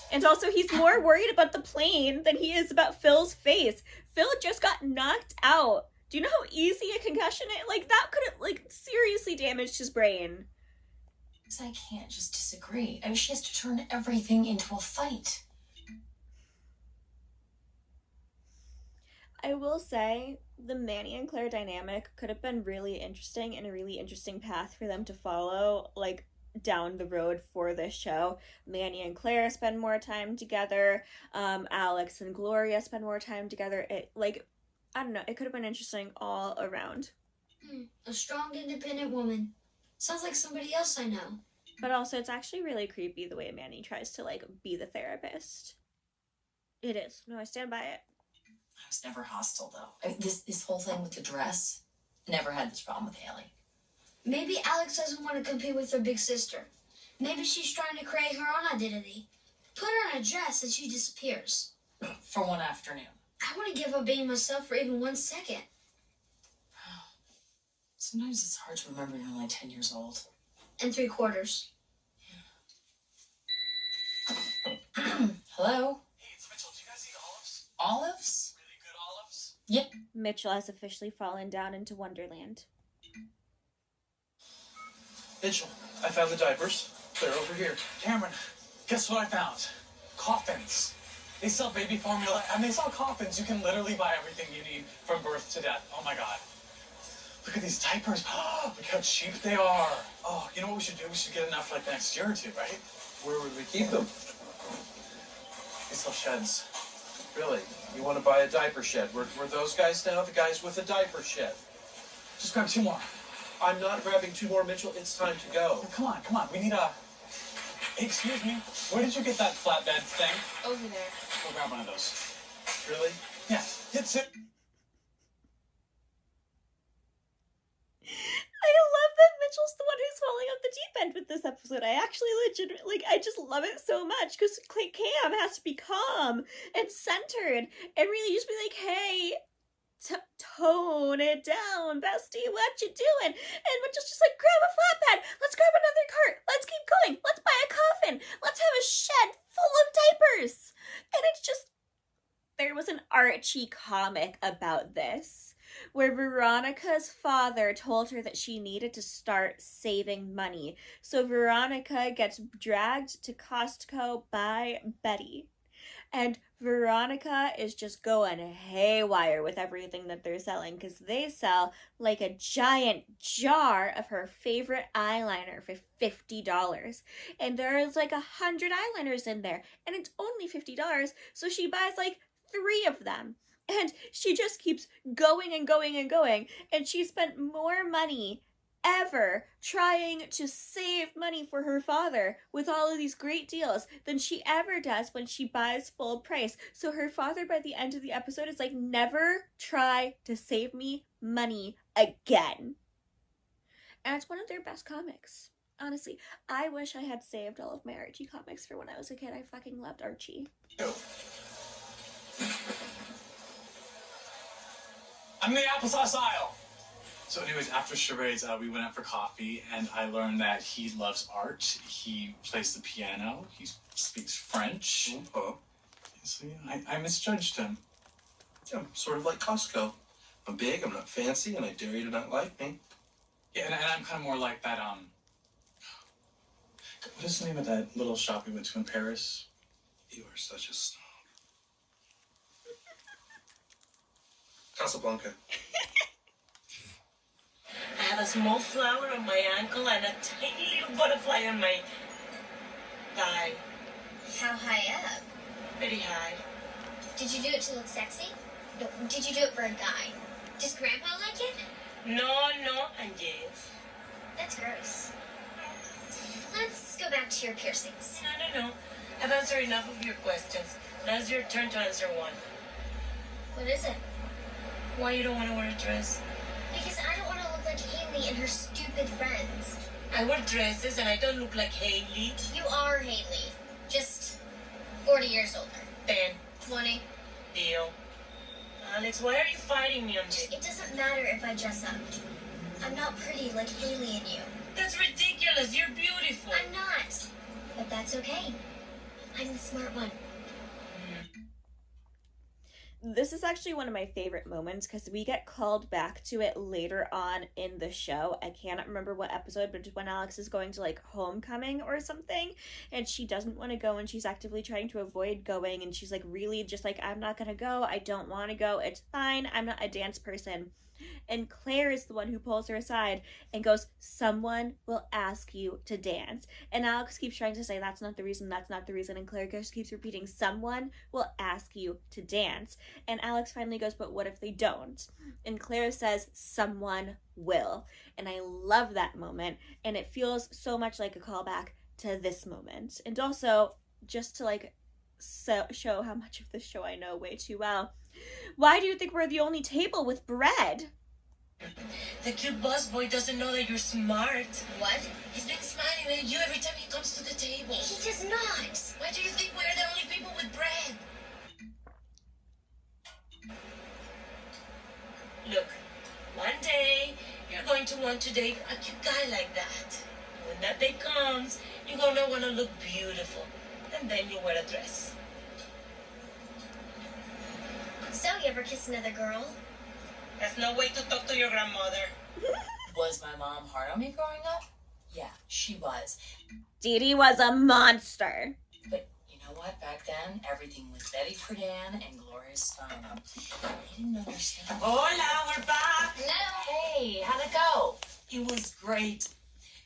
A: And also, he's more worried about the plane than he is about Phil's face. Phil just got knocked out. Do you know how easy a concussion is? That could have, seriously damaged his brain.
C: I can't just disagree. I mean, she has to turn everything into a fight.
A: I will say, the Manny and Claire dynamic could have been really interesting and a really interesting path for them to follow, down the road for this show. Manny and Claire spend more time together. Alex and Gloria spend more time together. I don't know, it could have been interesting all around.
F: A strong, independent woman. Sounds like somebody else I know.
A: But also, it's actually really creepy the way Manny tries to, be the therapist. It is. No, I stand by it.
C: I was never hostile, though. This whole thing with the dress, never had this problem with Haley.
F: Maybe Alex doesn't want to compete with her big sister. Maybe she's trying to create her own identity. Put her in a dress and she disappears.
C: For one afternoon.
F: I wouldn't give up being myself for even 1 second.
C: Sometimes it's hard to remember you're only 10 years old.
F: And 3/4.
C: Hello?
I: Hey, it's Mitchell. Do you guys eat olives?
C: Olives?
I: Really good olives?
C: Yep.
A: Mitchell has officially fallen down into Wonderland.
E: Mitchell, I found the diapers. They're over here.
I: Cameron, guess what I found? Coffins. They sell baby formula and they sell coffins. You can literally buy everything you need from birth to death. Oh my God. Look at these diapers. Look how cheap they are. Oh, you know what we should do? We should get enough for the next year or two, right?
E: Where would we keep them?
I: These little sheds.
E: Really? You want to buy a diaper shed? We're those guys now, the guys with a diaper shed.
I: Just grab 2 more.
E: I'm not grabbing 2 more, Mitchell. It's time to go.
I: Oh, come on. We need a... Excuse me. Where did you get that flatbed thing?
F: Over there.
I: Go grab one of those.
E: Really?
I: Yeah. It's it.
A: I love that Mitchell's the one who's falling off the deep end with this episode. I actually legitimately, I just love it so much because Cam has to be calm and centered and really just be like, hey, tone it down, bestie, what you doing? And Mitchell's just like, grab a flatbed, let's grab another cart, let's keep going, let's buy a coffin, let's have a shed full of diapers. And it's just, there was an Archie comic about this, where Veronica's father told her that she needed to start saving money. So Veronica gets dragged to Costco by Betty. And Veronica is just going haywire with everything that they're selling because they sell like a giant jar of her favorite eyeliner for $50. And there's like 100 eyeliners in there, and it's only $50, so she buys like 3 of them. And she just keeps going and going and going, and she spent more money ever trying to save money for her father with all of these great deals than she ever does when she buys full price. So her father by the end of the episode is like, never try to save me money again. And it's one of their best comics. Honestly, I wish I had saved all of my Archie comics for when I was a kid. I fucking loved Archie.
I: I'm in the applesauce aisle. So anyways, after charades, we went out for coffee, and I learned that he loves art. He plays the piano. He speaks French.
E: Oh.
I: So yeah, I misjudged him.
E: Yeah, I'm sort of like Costco. I'm big, I'm not fancy, and I dare you to not like me.
I: Yeah, and I'm kind of more like that, what is the name of that little shop we went to in Paris?
E: You are such a snob. Casablanca.
H: I have a small flower on my ankle and a tiny little butterfly on my thigh.
F: How high up?
H: Pretty high.
F: Did you do it to look sexy? No, did you do it for a guy? Does Grandpa like it?
H: No, and yes.
F: That's gross. Let's go back to your piercings.
H: No. I've answered enough of your questions. Now it's your turn to answer one.
F: What is it?
H: Why you don't want to wear a dress?
F: Because I don't want to look like Haley and her stupid friends.
H: I wear dresses and I don't look like Haley.
F: You are Haley. Just 40 years older.
H: 10.
F: 20.
H: Deal. Alex, why are you fighting me on this?
F: It doesn't matter if I dress up. I'm not pretty like Haley and you.
H: That's ridiculous. You're beautiful.
F: I'm not. But that's okay. I'm the smart one.
A: This is actually one of my favorite moments because we get called back to it later on in the show. I cannot remember what episode, but when Alex is going to like homecoming or something, and she doesn't want to go, and she's actively trying to avoid going, and she's like really just like, I'm not gonna go, I don't want to go, it's fine, I'm not a dance person. And Claire is the one who pulls her aside and goes, someone will ask you to dance. And Alex keeps trying to say, that's not the reason, that's not the reason. And Claire just keeps repeating, someone will ask you to dance. And Alex finally goes, but what if they don't? And Claire says, someone will. And I love that moment. And it feels so much like a callback to this moment. And also, just to like show how much of this show I know way too well. Why do you think we're the only table with bread?
H: The cute busboy doesn't know that you're smart.
F: What?
H: He's been smiling at you every time he comes to the table.
F: He does not.
H: Why do you think we're the only people with bread? Look, one day you're going to want to date a cute guy like that. When that day comes, you're gonna want to look beautiful. And then you wear a dress.
F: So, you ever kiss another girl?
H: That's no way to talk to your grandmother.
C: Was my mom hard on me growing up? Yeah, she was.
A: Dee Dee was a monster.
C: But you know what? Back then, everything was Betty Friedan and Gloria Steinem. They didn't understand.
H: Hola, we're back.
C: No. Hey, how'd it go?
H: It was great.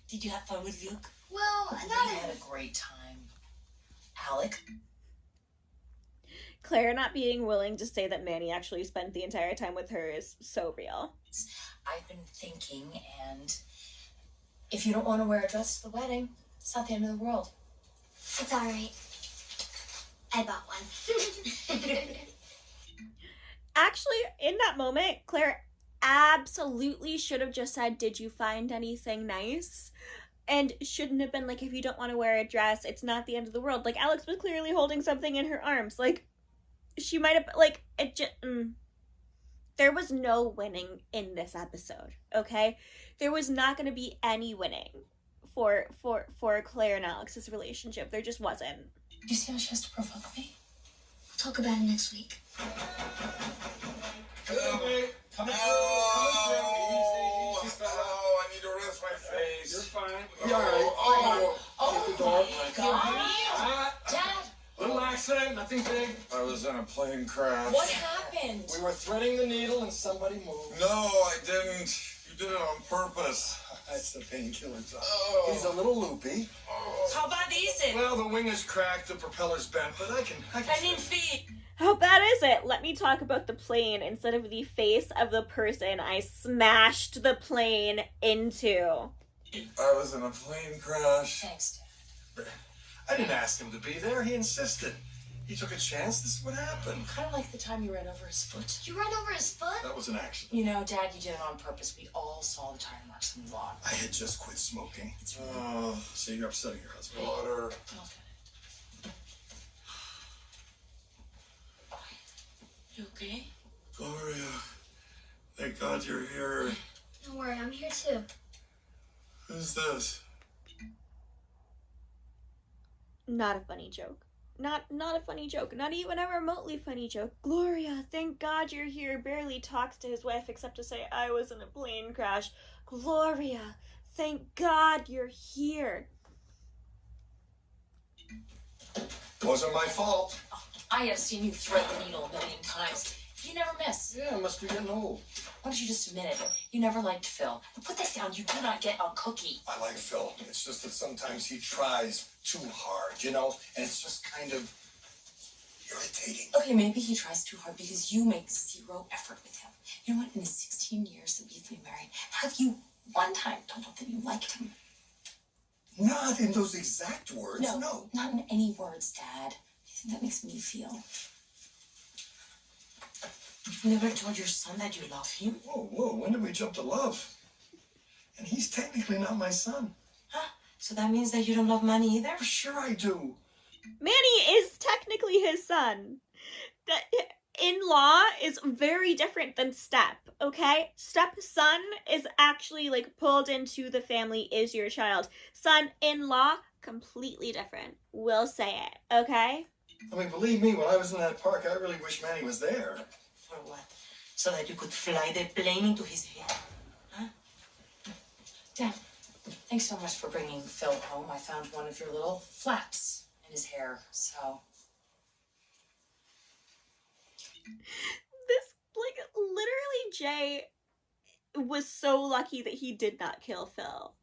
H: Did you have fun with Luke?
F: Well,
C: We had a great time. Alec?
A: Claire not being willing to say that Manny actually spent the entire time with her is so real.
C: I've been thinking, and if you don't want to wear a dress to the wedding, it's not the end of the world.
F: it's all right. I bought one.
A: Actually, in that moment, Claire absolutely should have just said, did you find anything nice? And shouldn't have been like, if you don't want to wear a dress, it's not the end of the world. Like, Alex was clearly holding something in her arms. Like, she might have, like, it just, There was no winning in this episode, okay? There was not going to be any winning for Claire and Alex's relationship. There just wasn't.
C: Do you see how she has to provoke me?
F: We'll talk about it next week.
D: Coming I need to rest my face.
G: You're fine. You're all right.
C: Oh,
G: Get the dog.
C: my God.
G: Little accident, Nothing big. I was in a plane crash.
C: What happened?
G: We were threading the needle and somebody moved.
D: No, I didn't. You did it on purpose.
G: That's the painkiller job.
D: Oh.
G: He's a little loopy.
H: How bad is it?
G: Well, the wing is cracked, the propeller's bent, but I can
H: feed.
A: How bad is it? Let me talk about the plane instead of the face of the person I smashed the plane into.
D: I was in a plane crash.
C: Thanks, Dad.
G: I didn't ask him to be there. He insisted. He took a chance. This is what happened.
C: Kind of like the time you ran over his foot.
F: You ran over his foot?
G: That was an accident.
C: You know, Dad, you did it on purpose. We all saw the tire marks in the lawn.
G: I had just quit smoking.
D: Oh,
G: So you're upsetting your husband.
D: water.
C: Okay.
H: You okay?
D: Gloria, thank God you're here.
F: Don't worry, I'm here too.
D: Who's this?
A: Not a funny joke. Not a funny joke. Not even a remotely funny joke. Gloria, thank God you're here. Barely talks to his wife except to say, I was in a plane crash. Gloria, thank God you're here.
G: Wasn't my fault.
C: I have seen you thread the needle a million times. You never miss.
G: Yeah, I must be getting old.
C: Why don't you just admit it? You never liked Phil. And put this down. You do not get a cookie.
G: I like Phil. It's just that sometimes he tries too hard, you know? And it's just kind of irritating.
C: Okay, maybe he tries too hard because you make zero effort with him. You know what? In the 16 years that we've been married, have you one time told him that you liked him?
G: Not in those exact words, no.
C: Not in any words, Dad. Do you think that makes me feel?
H: You never told your son that you love him?
G: Whoa, when did we jump to love? And he's technically not my son.
H: Huh? So that means that you don't love Manny either?
G: For sure I do.
A: Manny is technically his son. That in-law is very different than step, okay? Stepson is actually like pulled into the family, is your child. Son-in-law, completely different. We'll say it, okay?
G: I mean, believe me, when I was in that park, I really wish Manny was there.
H: For what? So that you could fly the plane into his head? Huh?
C: Dad, thanks so much for bringing Phil home. I found one of your little flaps in his hair, so...
A: This, like, literally Jay was so lucky that he did not kill Phil.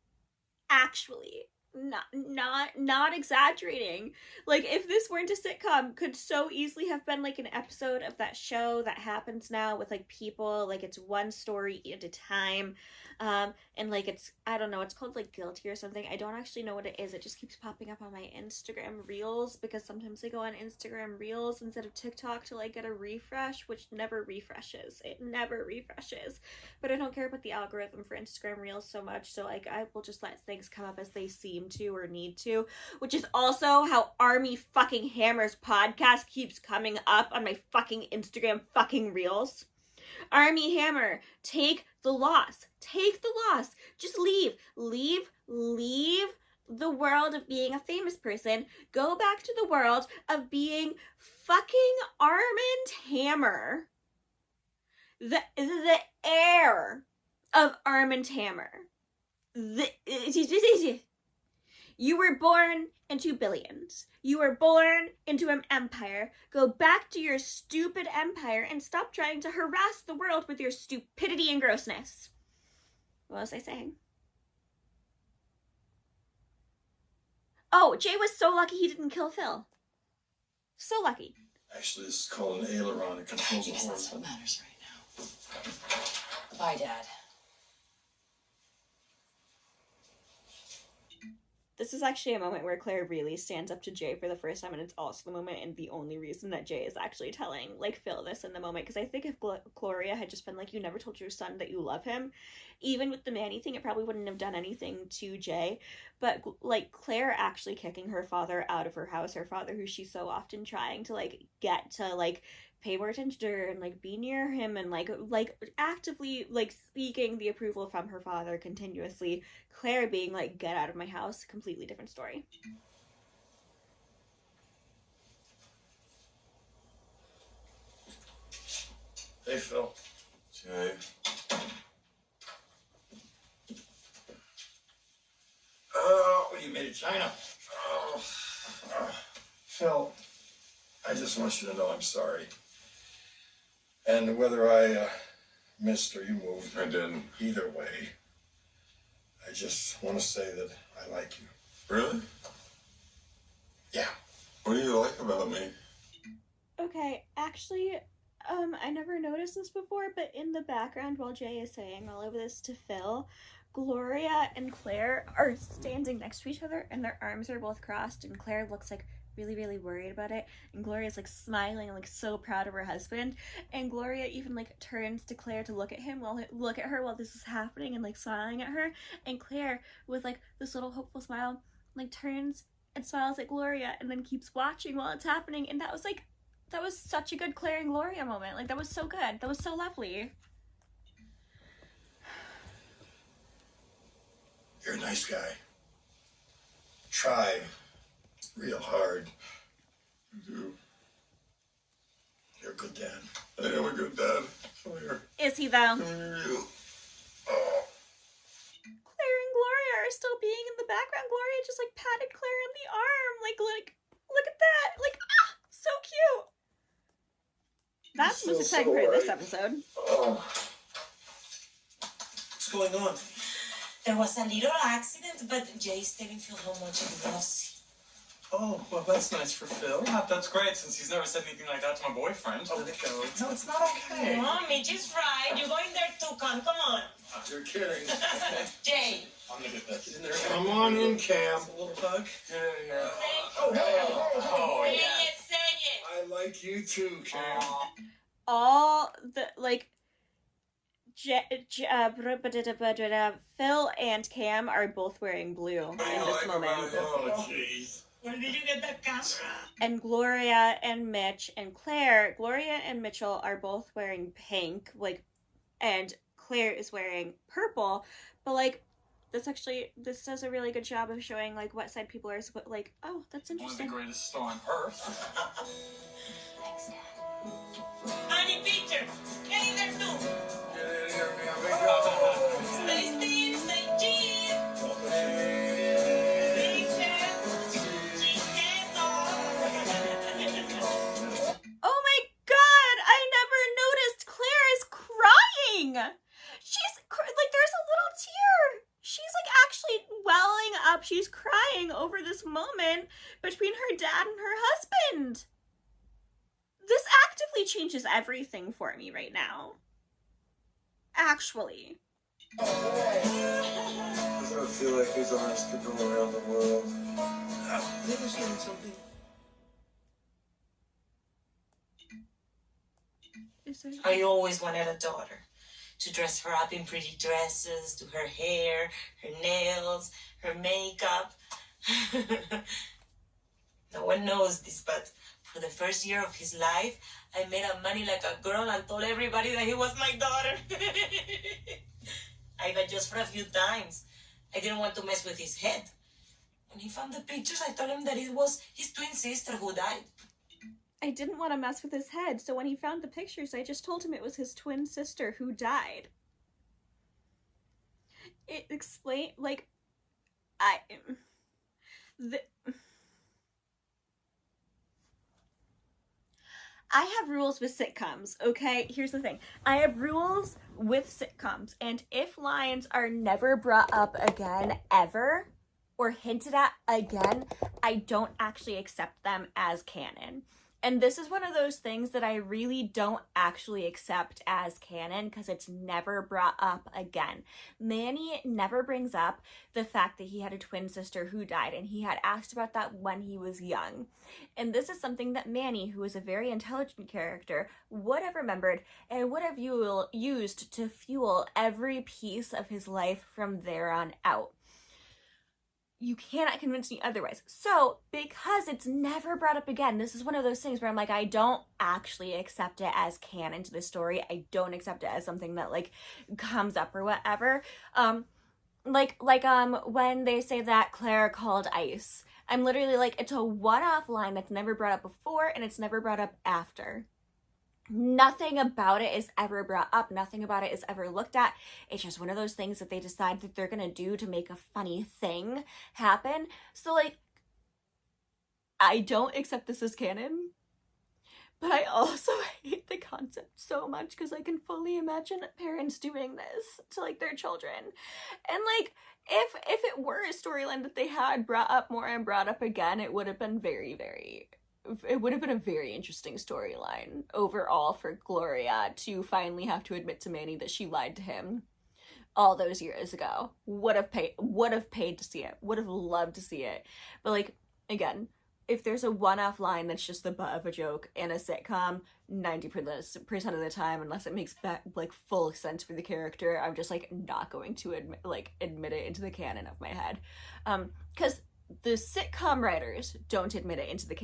A: Actually. Not exaggerating. Like, if this weren't a sitcom, could so easily have been like an episode of that show that happens now with like people, like it's one story at a time, and like it's, I don't know, it's called like Guilty or something. I don't actually know what it is. It just keeps popping up on my Instagram Reels because sometimes I go on Instagram Reels instead of TikTok to like get a refresh, which never refreshes. It never refreshes. But I don't care about the algorithm for Instagram Reels so much, so like I will just let things come up as they seem to or need to, which is also how Army fucking Hammer's podcast keeps coming up on my fucking Instagram fucking Reels. Army Hammer, take the loss. Take the loss. Just leave the world of being a famous person. Go back to the world of being fucking Armand Hammer. The heir of Armand Hammer. You were born into billions. You were born into an empire. Go back to your stupid empire and stop trying to harass the world with your stupidity and grossness. What was I saying? Oh, Jay was so lucky he didn't kill Phil. So lucky.
G: Actually, this is called an aileron. It controls the
C: Yes,
G: horse.
C: that's what matters right now. Bye, Dad.
A: This is actually a moment where Claire really stands up to Jay for the first time, and it's also the moment and the only reason that Jay is actually telling, like, Phil this in the moment, because I think if Gloria had just been like, you never told your son that you love him, even with the Manny thing, it probably wouldn't have done anything to Jay, but, like, Claire actually kicking her father out of her house, her father who she's so often trying to, like, get to, like, pay more attention to her and like be near him and like actively like seeking the approval from her father continuously. Claire being like, get out of my house, completely different story.
G: Hey, Phil.
D: Jay.
G: Oh, you made it China. Phil, I just want you to know I'm sorry. And whether I missed or you moved,
D: I didn't.
G: Either way, I just want to say that I like you.
D: Really?
G: Yeah.
D: What do you like about me?
A: Okay, actually, I never noticed this before, but in the background while Jay is saying all of this to Phil, Gloria and Claire are standing next to each other and their arms are both crossed, and Claire looks like really, really worried about it, and Gloria's like smiling, like so proud of her husband, and Gloria even like turns to Claire to look at her while this is happening and like smiling at her, and Claire with like this little hopeful smile like turns and smiles at Gloria and then keeps watching while it's happening, and that was such a good Claire and Gloria moment. Like, that was so good. That was so lovely.
G: You're a nice guy. Tried real hard.
D: You do.
G: You're a good dad.
D: I am a good dad. Come here.
A: Is he though?
D: Come here, you.
A: Claire and Gloria are still being in the background. Gloria just like patted Claire on the arm. Like look at that. Like, so cute. That's the most exciting part of this episode.
G: Oh.
E: What's going on?
H: There was a little accident, but Jay's telling Phil how much he loves
E: Oh, well, that's nice for Phil.
I: That's great, since he's never said anything like that to my boyfriend.
E: Oh, let it go.
I: No, it's not okay.
H: him. Come on, Mitch is right. You're going there too, come on.
G: You're kidding.
H: Jay.
I: I'm gonna get this.
E: Get in there.
G: Come on in, Cam.
E: A little hug.
I: Yeah.
H: Oh,
I: yeah.
H: Say it.
G: I like you too, Cam.
A: All the like Phil and Cam are both wearing blue in this moment.
G: Oh, jeez.
H: Where did you get that camera?
A: And Gloria and Mitch and Claire, Gloria and Mitchell are both wearing pink, like, and Claire is wearing purple, but like this does a really good job of showing like what side people are like. Oh, that's
I: One of
A: interesting.
I: the greatest store on earth.
F: Thanks, Dad.
H: Honey, Peter. Get in there too. Stay still, stay chill.
A: Oh my god, I never noticed Claire is crying. She's like, there's a little tear. She's like actually welling up. She's crying over this moment between her dad and her husband. This actively changes everything for me right now. Actually.
G: Doesn't it feel like his arms could go around the world?
E: They were saying something.
A: Is there...
H: I always wanted a daughter. To dress her up in pretty dresses, do her hair, her nails, her makeup. No one knows this, but for the first year of his life, I made up Manny like a girl and told everybody that he was my daughter. I got just for a few times. I didn't want to mess with his head. When he found the pictures, I told him that it was his twin sister who died.
A: I didn't want to mess with his head, so when he found the pictures, I just told him it was his twin sister who died. It explained, like, I have rules with sitcoms, okay? Here's the thing. I have rules with sitcoms, and if lines are never brought up again, ever, or hinted at again, I don't actually accept them as canon. And this is one of those things that I really don't actually accept as canon because it's never brought up again. Manny never brings up the fact that he had a twin sister who died, and he had asked about that when he was young. And this is something that Manny, who is a very intelligent character, would have remembered and would have used to fuel every piece of his life from there on out. You cannot convince me otherwise. So, because it's never brought up again, this is one of those things where I'm like, I don't actually accept it as canon to the story. I don't accept it as something that, like, comes up or whatever. When they say that Claire called ice, I'm literally like, it's a one-off line that's never brought up before, and it's never brought up after. Nothing about it is ever brought up. Nothing about it is ever looked at. It's just one of those things that they decide that they're gonna do to make a funny thing happen. So, like, I don't accept this as canon. But I also hate the concept so much because I can fully imagine parents doing this to like their children. And like if it were a storyline that they had brought up more and brought up again, it would have been it would have been a very interesting storyline overall for Gloria to finally have to admit to Manny that she lied to him all those years ago. Would have paid to see it. Would have loved to see it. But like, again, if there's a one-off line that's just the butt of a joke in a sitcom, 90% of the time, unless it makes like full sense for the character, I'm just like not going to admit it into the canon of my head. Because the sitcom writers don't admit it into the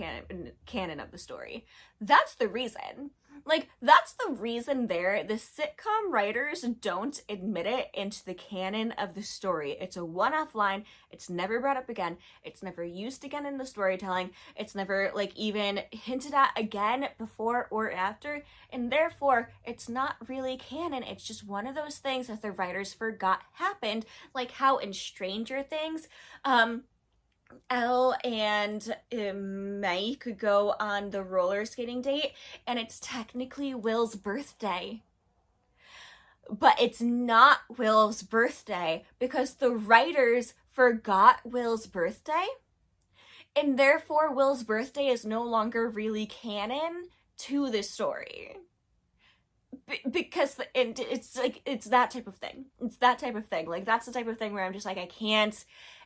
A: canon of the story. That's the reason. Like, that's the reason there. The sitcom writers don't admit it into the canon of the story. It's a one-off line. It's never brought up again. It's never used again in the storytelling. It's never, like, even hinted at again before or after. And therefore, it's not really canon. It's just one of those things that the writers forgot happened. Like how in Stranger Things, Elle and Manny could go on the roller skating date, and it's technically Will's birthday. But it's not Will's birthday because the writers forgot Will's birthday, and therefore Will's birthday is no longer really canon to this story. Because it's like, it's that type of thing. It's that type of thing. Like, that's the type of thing where I'm just like, I can't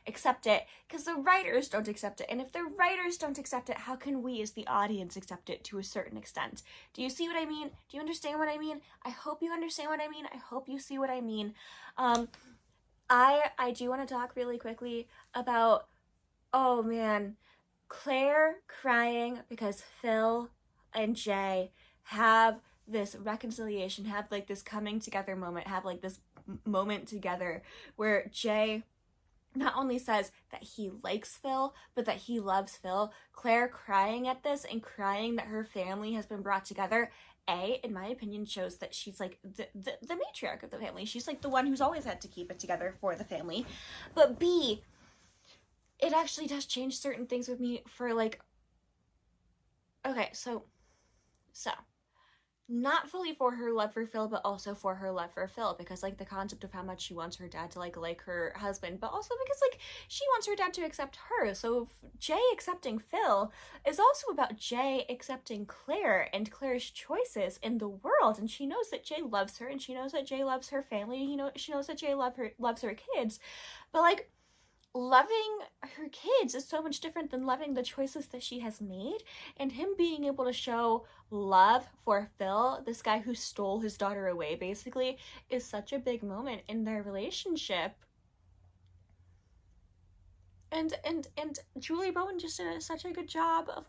A: accept it because the writers don't accept it. And if the writers don't accept it, how can we as the audience accept it to a certain extent? Do you see what I mean? Do you understand what I mean? I hope you understand what I mean. I hope you see what I mean. I do want to talk really quickly about, oh man, Claire crying because Phil and Jay have this reconciliation, have like this coming together moment, have like this moment together where Jay not only says that he likes Phil, but that he loves Phil. Claire crying at this and crying that her family has been brought together, in my opinion, shows that she's like the matriarch of the family. She's like the one who's always had to keep it together for the family. But B, it actually does change certain things with me for like, okay, so not fully for her love for Phil, but also for her love for Phil, because like the concept of how much she wants her dad to like her husband, but also because like she wants her dad to accept her. So Jay accepting Phil is also about Jay accepting Claire and Claire's choices in the world, and she knows that Jay loves her, and she knows that Jay loves her family. You know, she knows that Jay loves her kids, but like, loving her kids is so much different than loving the choices that she has made. And him being able to show love for Phil, this guy who stole his daughter away basically, is such a big moment in their relationship. And Julie Bowen just did such a good job of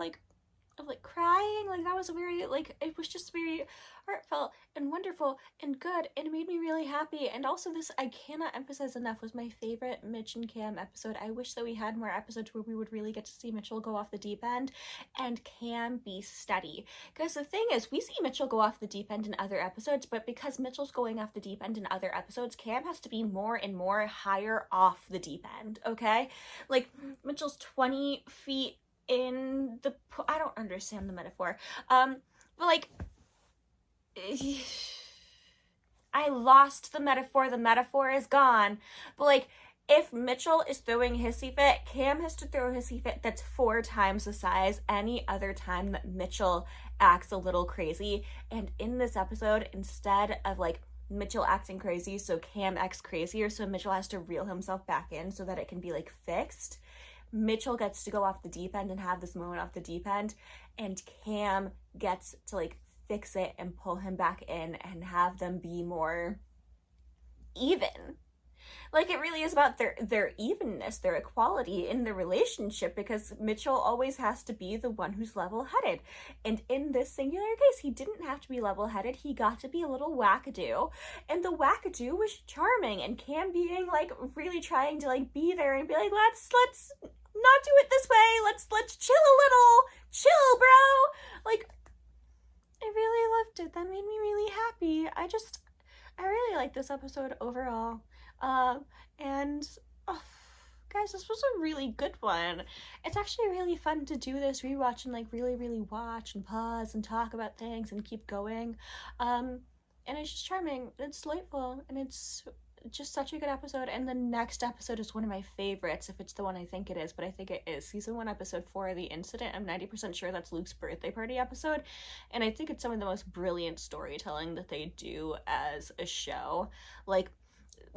A: crying. Like, that was very, like, it was just very heartfelt and wonderful and good, and it made me really happy. And also, this, I cannot emphasize enough, was my favorite Mitch and Cam episode. I wish that we had more episodes where we would really get to see Mitchell go off the deep end and Cam be steady. Because the thing is, we see Mitchell go off the deep end in other episodes, but because Mitchell's going off the deep end in other episodes, Cam has to be more and more higher off the deep end, okay? Like, Mitchell's 20 feet in the, I don't understand the metaphor, but like, I lost the metaphor is gone, but like, if Mitchell is throwing a hissy fit, Cam has to throw a hissy fit that's 4 times the size any other time that Mitchell acts a little crazy. And in this episode, instead of like Mitchell acting crazy, so Cam acts crazier, so Mitchell has to reel himself back in so that it can be like fixed. Mitchell gets to go off the deep end and have this moment off the deep end, and Cam gets to like fix it and pull him back in and have them be more even. Like, it really is about their evenness, their equality in the relationship, because Mitchell always has to be the one who's level-headed. And in this singular case, he didn't have to be level-headed. He got to be a little wackadoo. And the wackadoo was charming, and Cam being like really trying to like be there and be like, let's not do it this way. Let's chill a little. Chill, bro. Like, I really loved it. That made me really happy. I really like this episode overall. And Guys, this was a really good one. It's actually really fun to do this rewatch and like really watch and pause and talk about things and keep going. And it's just charming. It's delightful, and it's just such a good episode. And the next episode is one of my favorites, if it's the one I think it is, but I think it is. Season 1, episode 4, The Incident. I'm 90% sure that's Luke's birthday party episode, and I think it's some of the most brilliant storytelling that they do as a show. Like,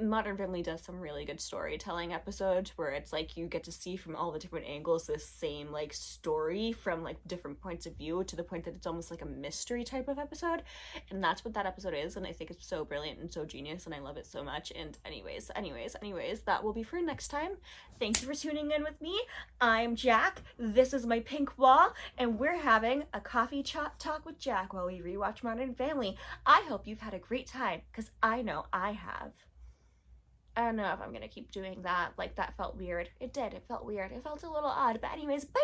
A: Modern Family does some really good storytelling episodes where it's like you get to see from all the different angles this same like story from like different points of view, to the point that it's almost like a mystery type of episode, and that's what that episode is. And I think it's so brilliant and so genius, and I love it so much. And anyways, that will be for next time. Thank you for tuning in with me. I'm Jack, this is my pink wall, and we're having a coffee talk with Jack while we rewatch Modern Family. I hope you've had a great time, because I know I have. I don't know if I'm gonna keep doing that. Like, that felt weird. It did. It felt weird. It felt a little odd. But anyways, bye!